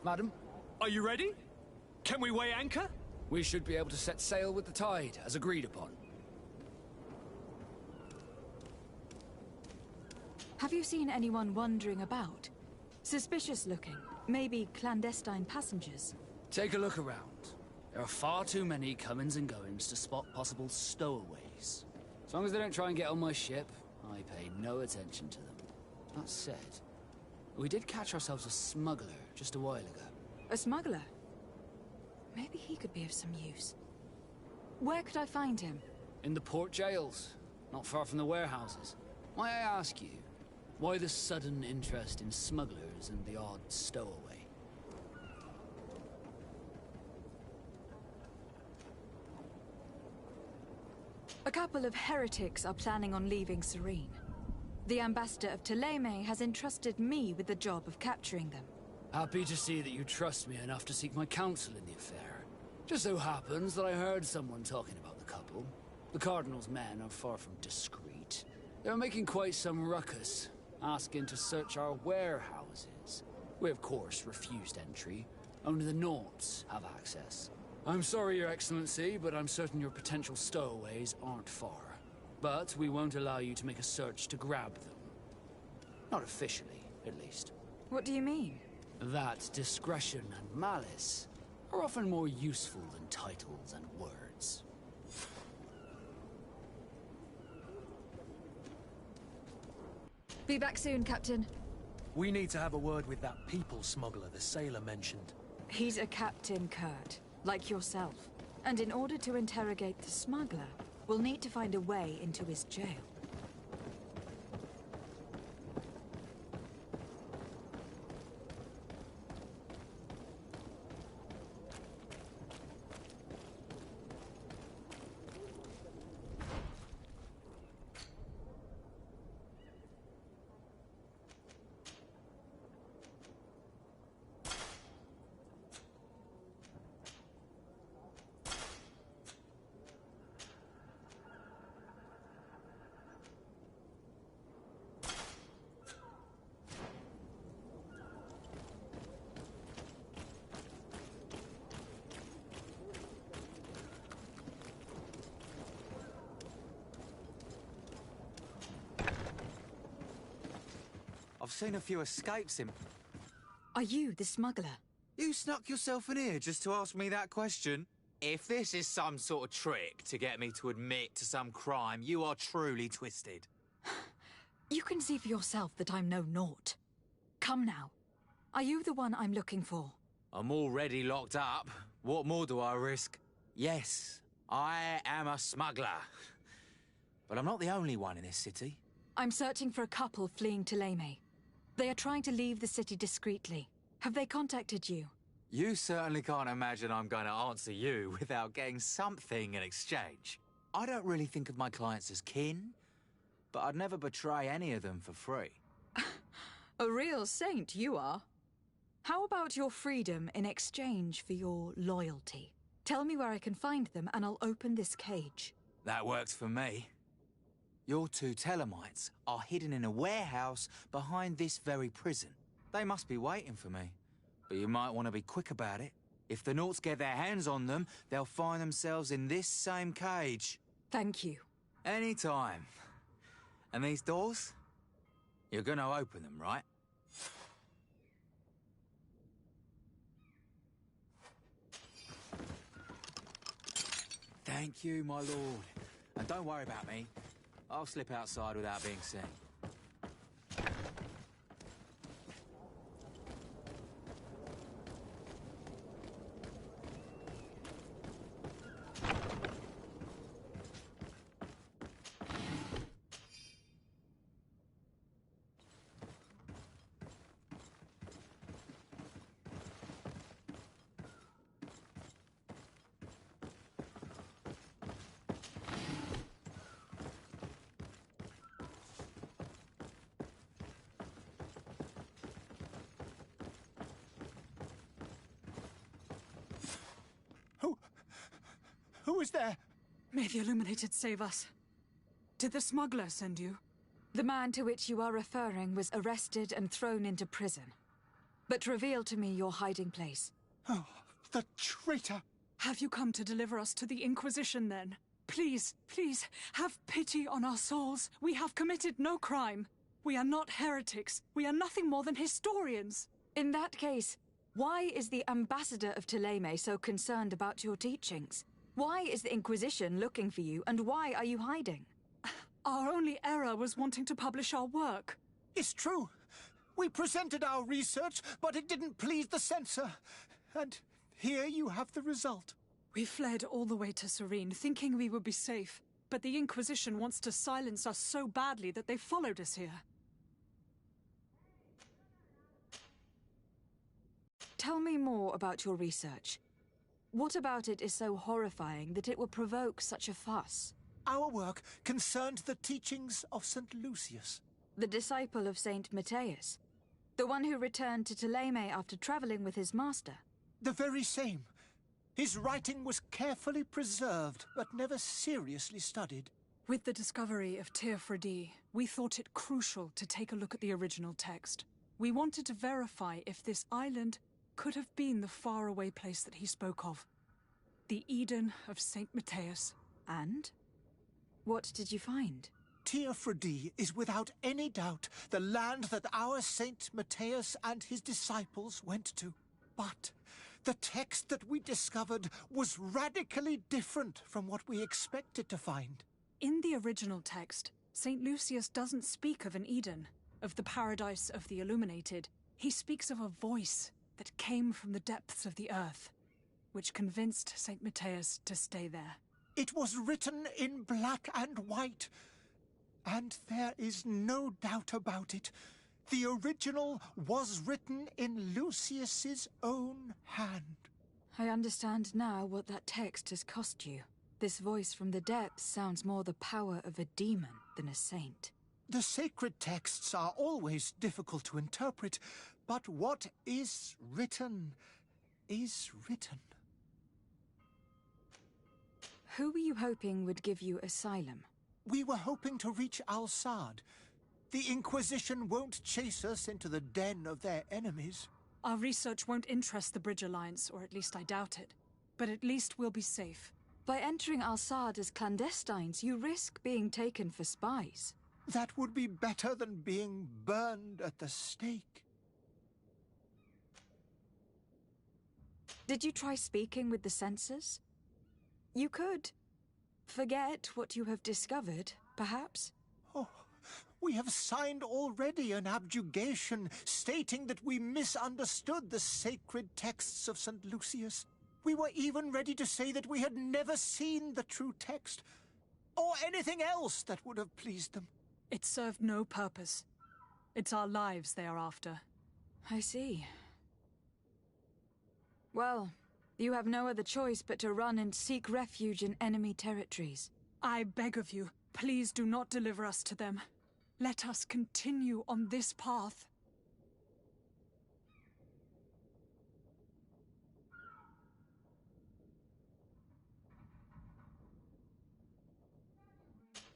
Madam? Are you ready? Can we weigh anchor? We should be able to set sail with the tide, as agreed upon. Have you seen anyone wandering about? Suspicious looking. Maybe clandestine passengers. Take a look around. There are far too many comings and goings to spot possible stowaways. As long as they don't try and get on my ship, I pay no attention to them. That said, we did catch ourselves a smuggler just a while ago. A smuggler? Maybe he could be of some use. Where could I find him? In the port jails, not far from the warehouses. May I ask you, why the sudden interest in smugglers and the odd stowaway? A couple of heretics are planning on leaving Serene. The ambassador of Ptolemy has entrusted me with the job of capturing them. Happy to see that you trust me enough to seek my counsel in the affair. Just so happens that I heard someone talking about the couple. The Cardinal's men are far from discreet. They're making quite some ruckus, asking to search our warehouses. We, of course, refused entry. Only the Naughts have access. I'm sorry, Your Excellency, but I'm certain your potential stowaways aren't far. But we won't allow you to make a search to grab them. Not officially, at least. What do you mean? That discretion and malice are often more useful than titles and words. Be back soon, Captain. We need to have a word with that people smuggler the sailor mentioned. He's a Captain Kurt, like yourself. And in order to interrogate the smuggler, we'll need to find a way into his jail. I've seen a few escapes in... Are you the smuggler? You snuck yourself in here just to ask me that question? If this is some sort of trick to get me to admit to some crime, you are truly twisted. You can see for yourself that I'm no naught. Come now. Are you the one I'm looking for? I'm already locked up. What more do I risk? Yes, I am a smuggler. But I'm not the only one in this city. I'm searching for a couple fleeing Ptolemy. They are trying to leave the city discreetly. Have they contacted you? You certainly can't imagine I'm going to answer you without getting something in exchange. I don't really think of my clients as kin, but I'd never betray any of them for free. A real saint you are. How about your freedom in exchange for your loyalty? Tell me where I can find them and I'll open this cage. That works for me. Your two Telemites are hidden in a warehouse behind this very prison. They must be waiting for me. But you might want to be quick about it. If the Naughts get their hands on them, they'll find themselves in this same cage. Thank you. Anytime. And these doors? You're gonna open them, right? Thank you, my lord. And don't worry about me. I'll slip outside without being seen. Who is there? May the Illuminated save us. Did the smuggler send you? The man to which you are referring was arrested and thrown into prison. But reveal to me your hiding place. Oh, the traitor! Have you come to deliver us to the Inquisition, then? Please, please, have pity on our souls. We have committed no crime. We are not heretics. We are nothing more than historians. In that case, why is the ambassador of Thélème so concerned about your teachings? Why is the Inquisition looking for you, and why are you hiding? Our only error was wanting to publish our work. It's true. We presented our research, but it didn't please the censor. And here you have the result. We fled all the way to Serene, thinking we would be safe. But the Inquisition wants to silence us so badly that they followed us here. Tell me more about your research. What about it is so horrifying that it will provoke such a fuss? Our work concerned the teachings of St. Lucius. The disciple of Saint Matthias. The one who returned to Thélème after traveling with his master. The very same. His writing was carefully preserved, but never seriously studied. With the discovery of Teofredi, we thought it crucial to take a look at the original text. We wanted to verify if this island could have been the faraway place that he spoke of. The Eden of Saint Matthias. And? What did you find? Teofredi is without any doubt the land that our Saint Matthias and his disciples went to. But the text that we discovered was radically different from what we expected to find. In the original text, St. Lucius doesn't speak of an Eden, of the paradise of the illuminated. He speaks of a voice that came from the depths of the earth, which convinced St. Matthias to stay there. It was written in black and white, and there is no doubt about it. The original was written in Lucius's own hand. I understand now what that text has cost you. This voice from the depths sounds more the power of a demon than a saint. The sacred texts are always difficult to interpret, but what is written is written. Who were you hoping would give you asylum? We were hoping to reach Al-Sad. The Inquisition won't chase us into the den of their enemies. Our research won't interest the Bridge Alliance, or at least I doubt it. But at least we'll be safe. By entering Al-Sad as clandestines, you risk being taken for spies. That would be better than being burned at the stake. Did you try speaking with the censors? You could. Forget what you have discovered, perhaps? Oh, we have signed already an abjugation stating that we misunderstood the sacred texts of St. Lucius. We were even ready to say that we had never seen the true text, or anything else that would have pleased them. It served no purpose. It's our lives they are after. I see. Well, you have no other choice but to run and seek refuge in enemy territories. I beg of you, please do not deliver us to them. Let us continue on this path.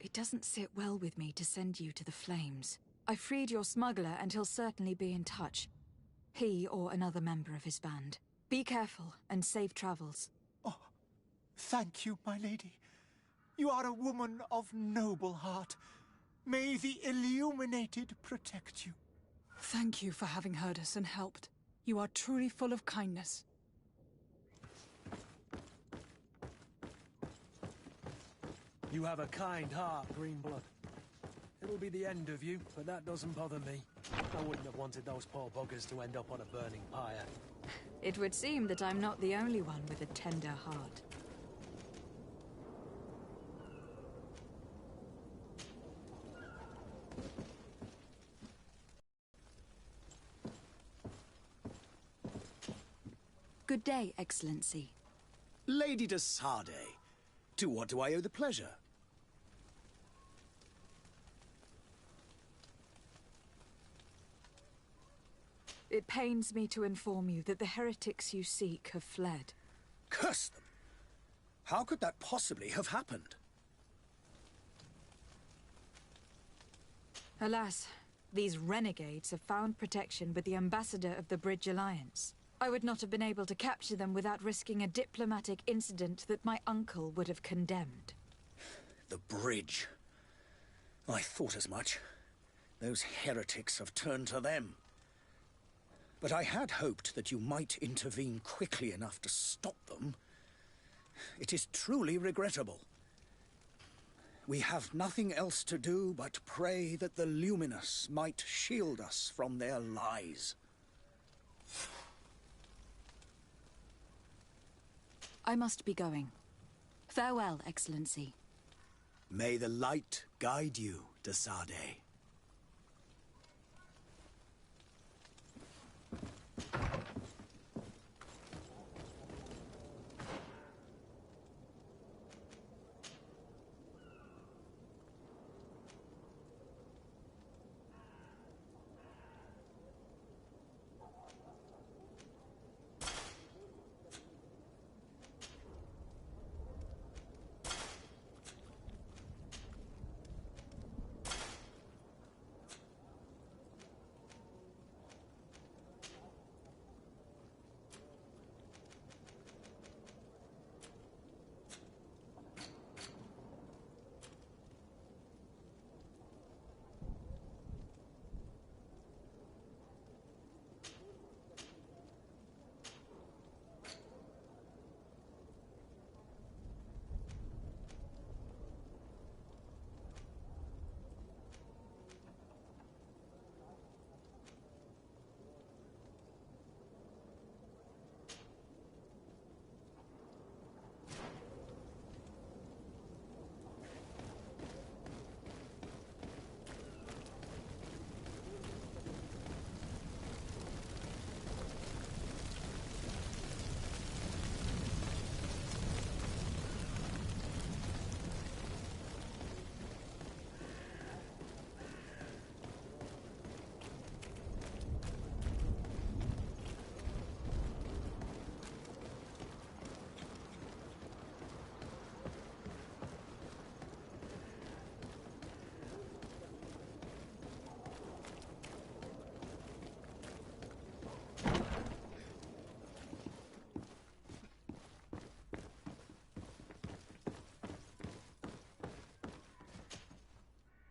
It doesn't sit well with me to send you to the flames. I freed your smuggler and he'll certainly be in touch. He or another member of his band. Be careful and safe travels. Oh, thank you, my lady. You are a woman of noble heart. May the illuminated protect you. Thank you for having heard us and helped. You are truly full of kindness. You have a kind heart, Greenblood. It'll be the end of you, but that doesn't bother me. I wouldn't have wanted those poor buggers to end up on a burning pyre. It would seem that I'm not the only one with a tender heart. Good day, Excellency. Lady de Sardet, to what do I owe the pleasure? It pains me to inform you that the heretics you seek have fled. Curse them! How could that possibly have happened? Alas, These renegades have found protection with the ambassador of the Bridge Alliance. I would not have been able to capture them without risking a diplomatic incident that my uncle would have condemned. The bridge. I thought as much. Those heretics have turned to them. But I had hoped that you might intervene quickly enough to stop them. It is truly regrettable. We have nothing else to do but pray that the Luminous might shield us from their lies. I must be going. Farewell, Excellency. May the light guide you, de Sade.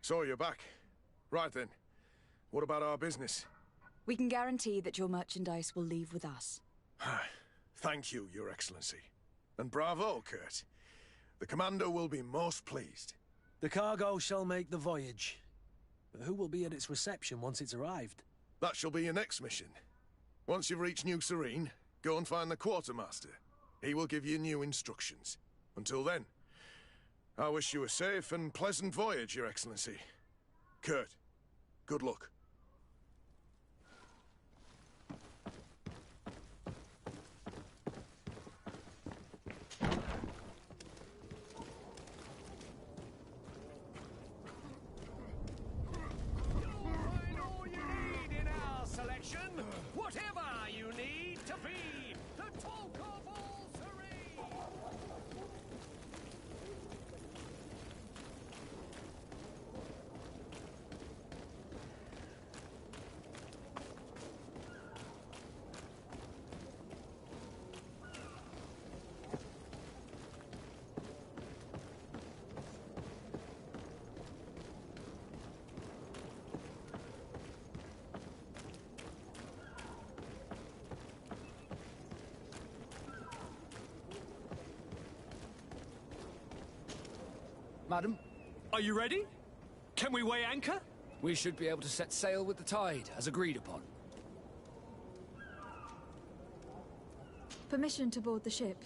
So you're back. Right then. What about our business? We can guarantee that your merchandise will leave with us. Thank you, Your Excellency. And bravo, Kurt. The Commander will be most pleased. The cargo shall make the voyage. But who will be at its reception once it's arrived? That shall be your next mission. Once you've reached New Serene, go and find the Quartermaster. He will give you new instructions. Until then, I wish you a safe and pleasant voyage, Your Excellency. Kurt, good luck. Whatever you need to be the talk of all Serene. Madam? Are you ready? Can we weigh anchor? We should be able to set sail with the tide, as agreed upon. Permission to board the ship.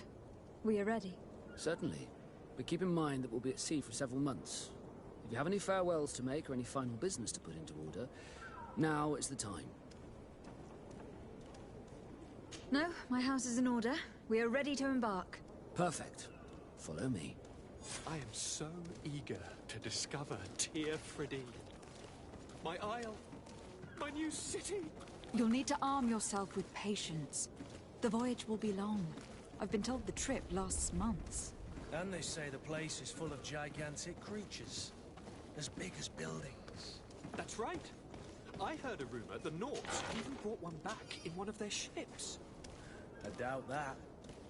We are ready. Certainly. But keep in mind that we'll be at sea for several months. If you have any farewells to make or any final business to put into order, now is the time. No, my house is in order. We are ready to embark. Perfect. Follow me. I am so eager to discover Teer Fradee. My isle, my new city. You'll need to arm yourself with patience. The voyage will be long. I've been told the trip lasts months. And they say the place is full of gigantic creatures. As big as buildings. That's right. I heard a rumor the Norts even brought one back in one of their ships. I doubt that.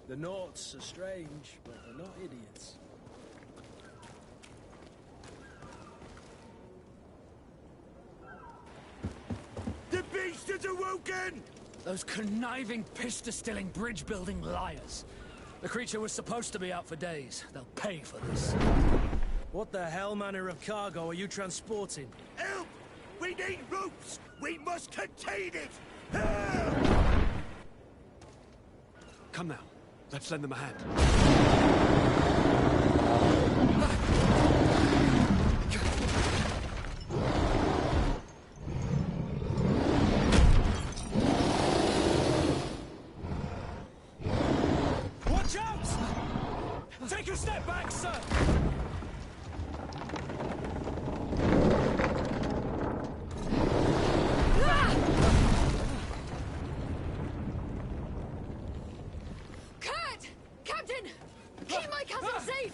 The Norts are strange, but they're not idiots. The beast is awoken! Those conniving, piss-distilling, bridge-building liars. The creature was supposed to be out for days. They'll pay for this. What the hell manner of cargo are you transporting? Help! We need ropes! We must contain it! Come now, let's lend them a hand. Watch out! Take a step back, sir! Kurt! Captain! Keep my cousin safe!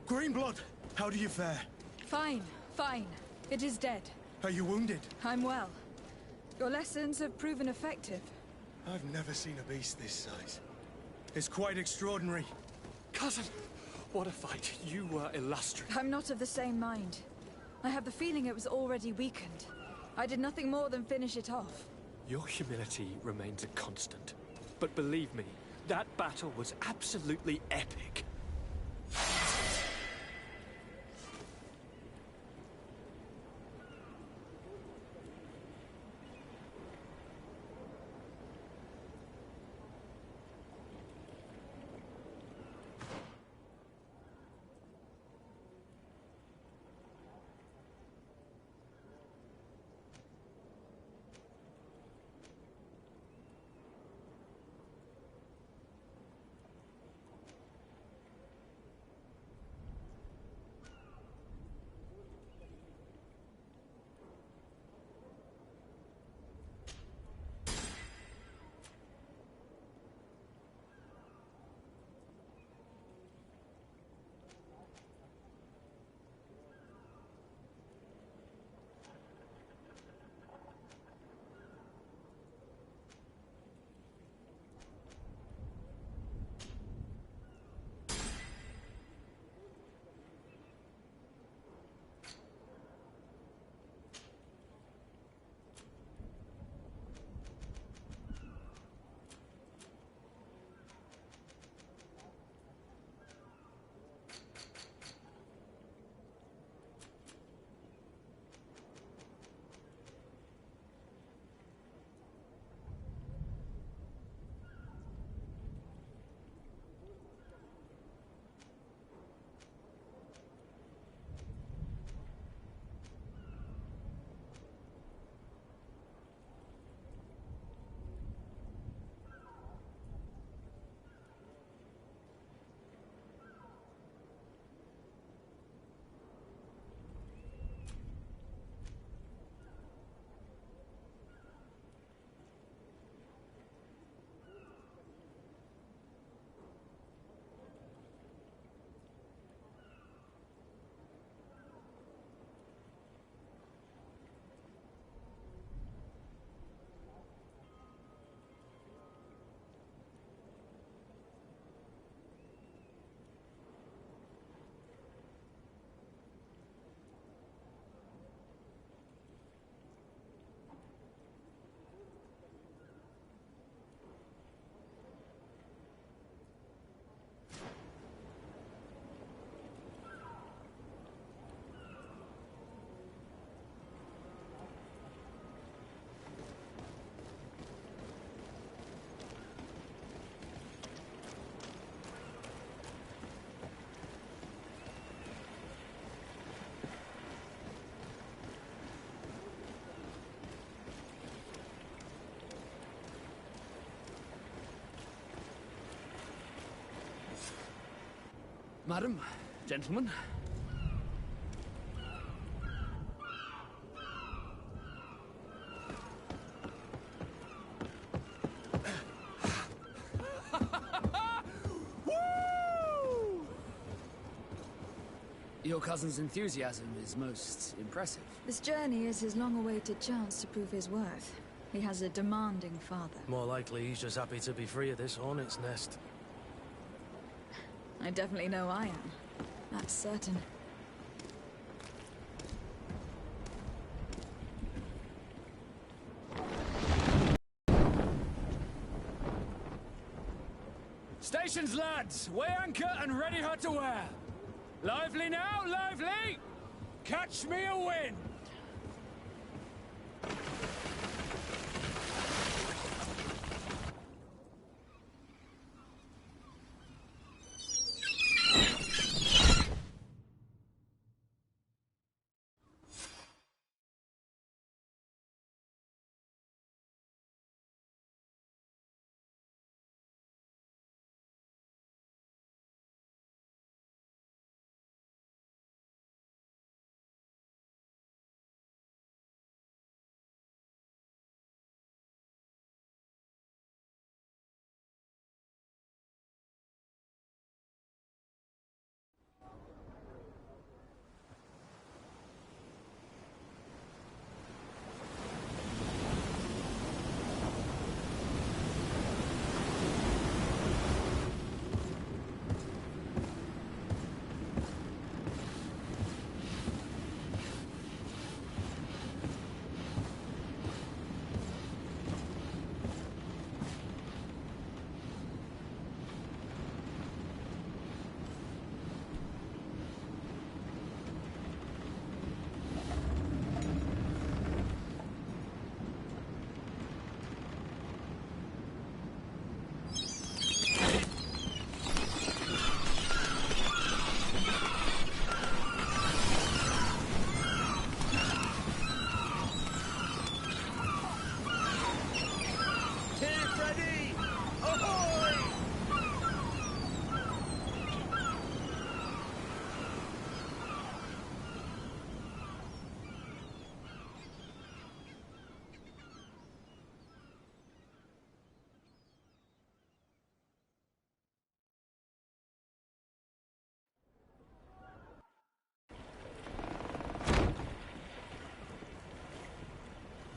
Greenblood, how do you fare? Fine, fine. It is dead. Are you wounded? I'm well. Your lessons have proven effective. I've never seen a beast this size. It's quite extraordinary. Cousin, what a fight. You were illustrious. I'm not of the same mind. I have the feeling it was already weakened. I did nothing more than finish it off. Your humility remains a constant. But believe me, that battle was absolutely epic. Madam, gentlemen. Your cousin's enthusiasm is most impressive. This journey is his long-awaited chance to prove his worth. He has a demanding father. More likely he's just happy to be free of this hornet's nest. I definitely know I am. That's certain. Stations, lads! Weigh anchor and ready her to wear! Lively now, lively! Catch me a wind!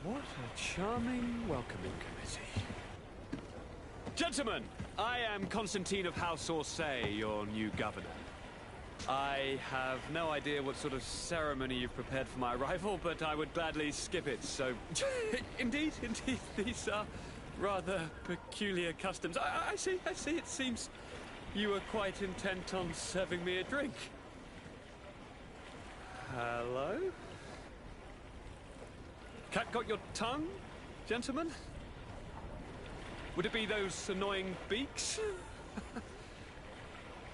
What a charming welcoming committee. Gentlemen, I am Constantine of House Orsay, your new governor. I have no idea what sort of ceremony you've prepared for my arrival, but I would gladly skip it, so... Indeed, these are rather peculiar customs. I see, it seems you were quite intent on serving me a drink. Hello? Cat got your tongue, gentlemen? Would it be those annoying beaks?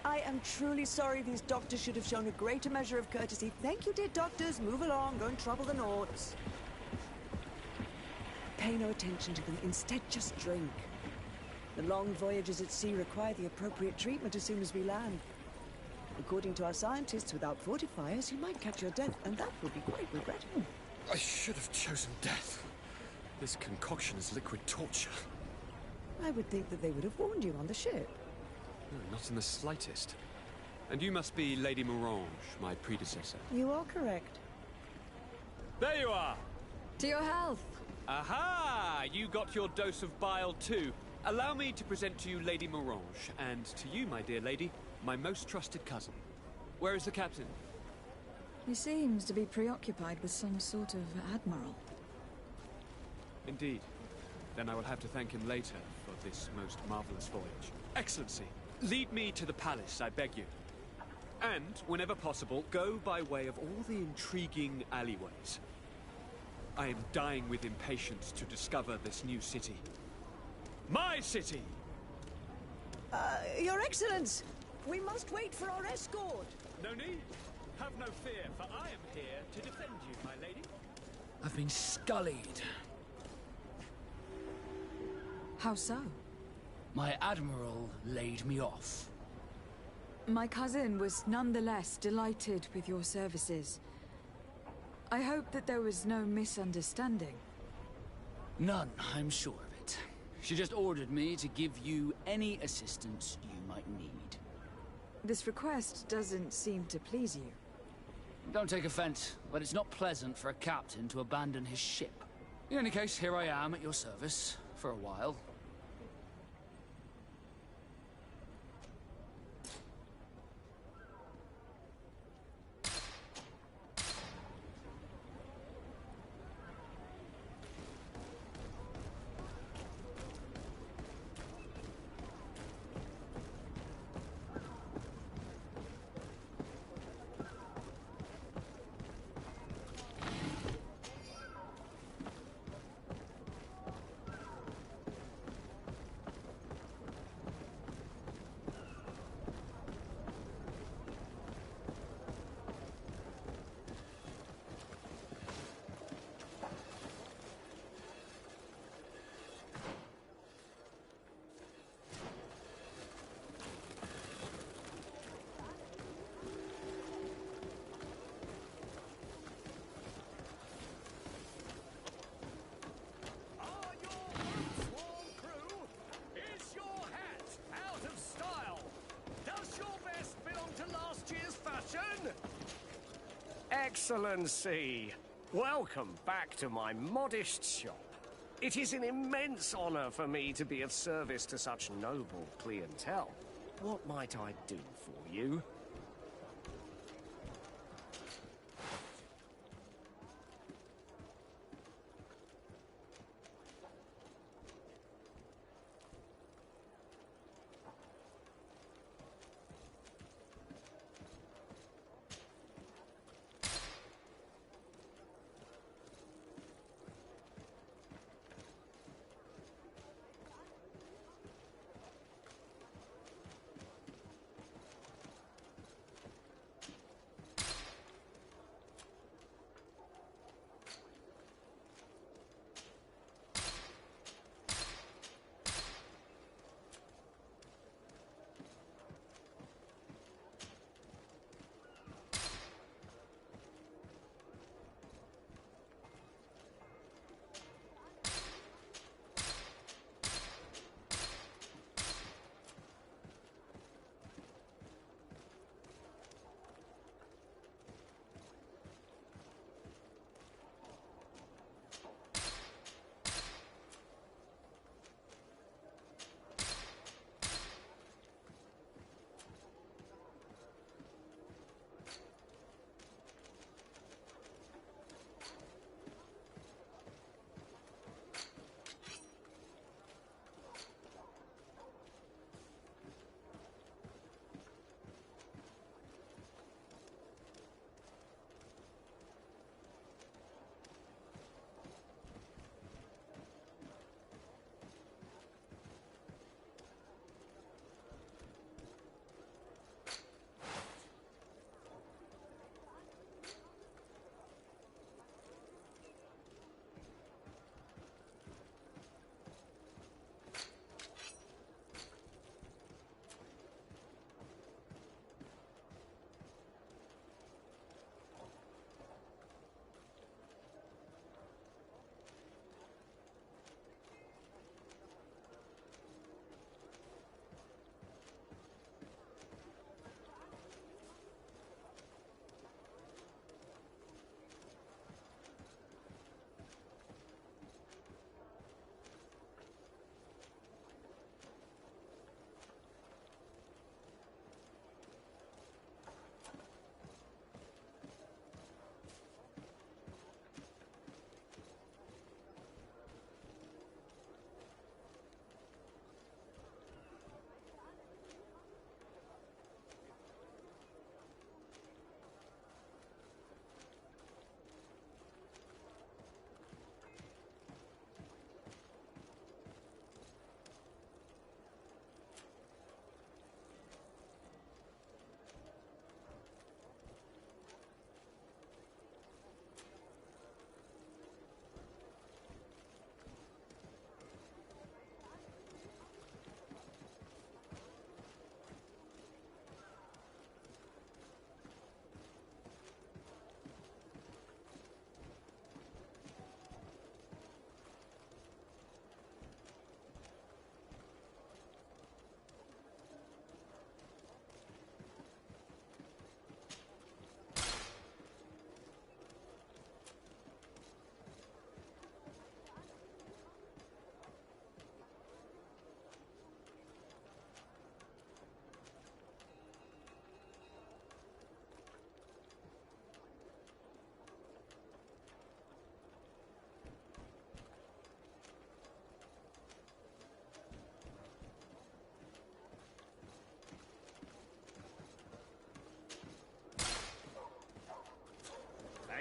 I am truly sorry. These doctors should have shown a greater measure of courtesy. Thank you, dear doctors. Move along. Don't trouble the Nords. Pay no attention to them. Instead, just drink. The long voyages at sea require the appropriate treatment as soon as we land. According to our scientists, without fortifiers, you might catch your death, and that would be quite regrettable. I should have chosen death. This concoction is liquid torture. I would think that they would have warned you on the ship. No, not in the slightest. And you must be Lady Morange, my predecessor. You are correct. There you are! To your health! Aha! You got your dose of bile too. Allow me to present to you Lady Morange, and to you, my dear lady, my most trusted cousin. Where is the captain? He seems to be preoccupied with some sort of admiral. Indeed. Then I will have to thank him later for this most marvelous voyage. Excellency, lead me to the palace, I beg you. And, whenever possible, go by way of all the intriguing alleyways. I am dying with impatience to discover this new city. My city! Your Excellence! We must wait for our escort! No need. Have no fear, for I am here to defend you, my lady. I've been scullied. How so? My admiral laid me off. My cousin was nonetheless delighted with your services. I hope that there was no misunderstanding. None, I'm sure of it. She just ordered me to give you any assistance you might need. This request doesn't seem to please you. Don't take offense, but it's not pleasant for a captain to abandon his ship. In any case, here I am at your service, for a while. Excellency, welcome back to my modest shop. It is an immense honor for me to be of service to such noble clientele. What might I do for you?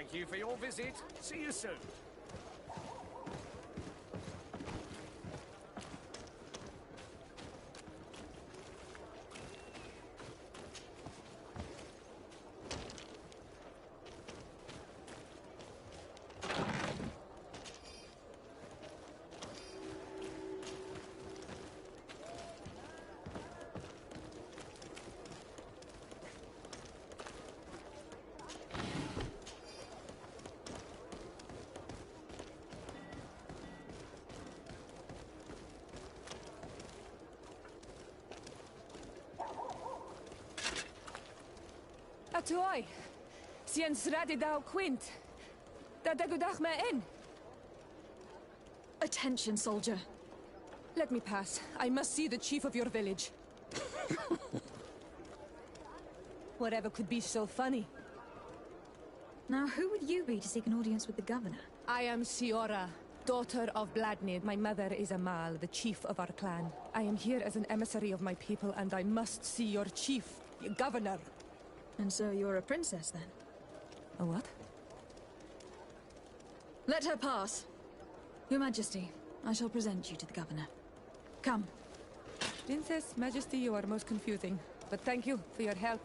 Thank you for your visit. See you soon. Atuoi, sien sradi dau quint. Da dagudach me in. Attention, soldier. Let me pass. I must see the chief of your village. Whatever could be so funny? Now, who would you be to seek an audience with the governor? I am Siora, daughter of Bladnid. My mother is Amal, the chief of our clan. I am here as an emissary of my people, and I must see your chief, your governor. And so you're a princess, then? A what? Let her pass. Your Majesty, I shall present you to the governor. Come. Princess, Majesty, you are most confusing. But thank you for your help.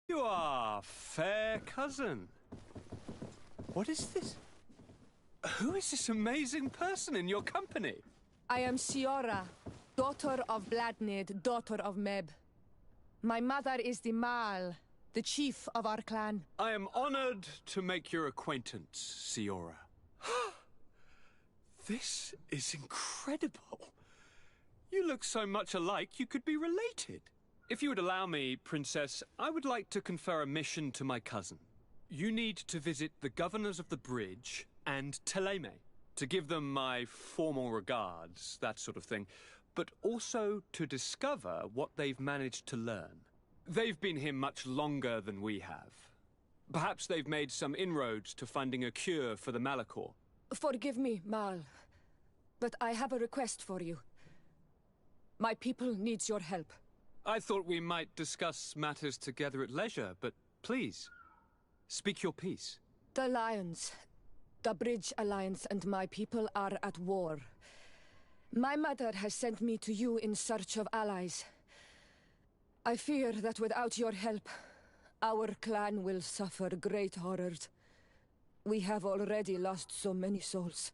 You are fair cousin. What is this? Who is this amazing person in your company? I am Siora, daughter of Bladnid, daughter of Meb. My mother is the Mal, the chief of our clan. I am honored to make your acquaintance, Siora. This is incredible. You look so much alike you could be related. If you would allow me, Princess, I would like to confer a mission to my cousin. You need to visit the governors of the bridge and Teleme to give them my formal regards, that sort of thing, but also to discover what they've managed to learn. They've been here much longer than we have. Perhaps they've made some inroads to finding a cure for the Malachor. Forgive me, Mal, but I have a request for you. My people needs your help. I thought we might discuss matters together at leisure, but please, speak your piece. The Lions, the Bridge Alliance and my people are at war. My mother has sent me to you in search of allies. I fear that without your help, our clan will suffer great horrors. We have already lost so many souls.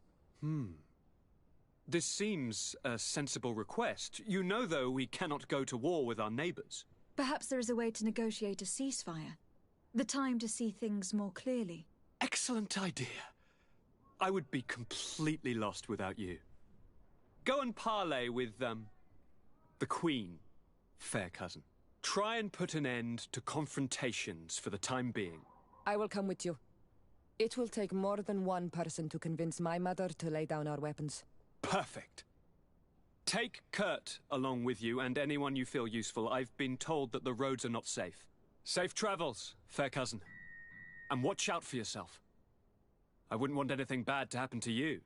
This seems a sensible request. You know, though, we cannot go to war with our neighbors. Perhaps there is a way to negotiate a ceasefire. The time to see things more clearly. Excellent idea. I would be completely lost without you. Go and parley with, the Queen, fair cousin. Try and put an end to confrontations for the time being. I will come with you. It will take more than one person to convince my mother to lay down our weapons. Perfect. Take Kurt along with you and anyone you feel useful. I've been told that the roads are not safe. Safe travels, fair cousin. And watch out for yourself. I wouldn't want anything bad to happen to you.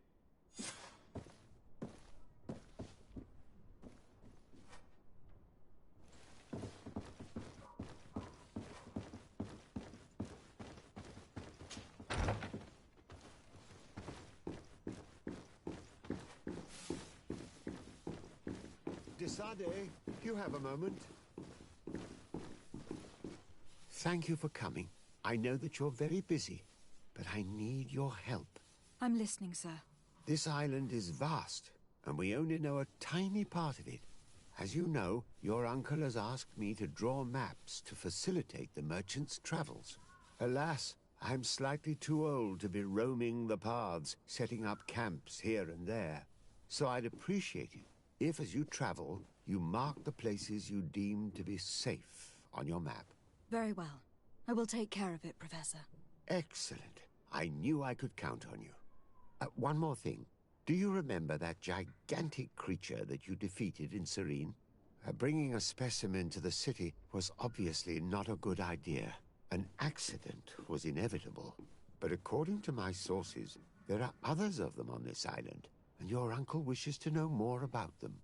Desade, you have a moment. Thank you for coming. I know that you're very busy. but I need your help. I'm listening, sir. This island is vast, and we only know a tiny part of it. As you know, your uncle has asked me to draw maps to facilitate the merchant's travels. Alas, I'm slightly too old to be roaming the paths, setting up camps here and there. So I'd appreciate it if, as you travel, you mark the places you deem to be safe on your map. Very well. I will take care of it, Professor. Excellent. I knew I could count on you. One more thing. Do you remember that gigantic creature that you defeated in Serene? Bringing a specimen to the city was obviously not a good idea. An accident was inevitable. But according to my sources, there are others of them on this island, and your uncle wishes to know more about them.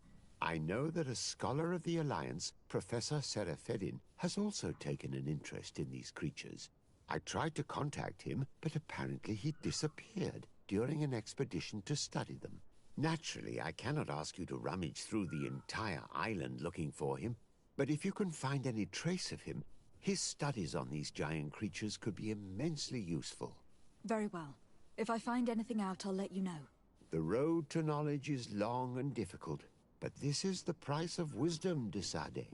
I know that a scholar of the Alliance, Professor Serafedin, has also taken an interest in these creatures. I tried to contact him, but apparently he disappeared during an expedition to study them. Naturally, I cannot ask you to rummage through the entire island looking for him, but if you can find any trace of him, his studies on these giant creatures could be immensely useful. Very well. If I find anything out, I'll let you know. The road to knowledge is long and difficult, but this is the price of wisdom, de Sade.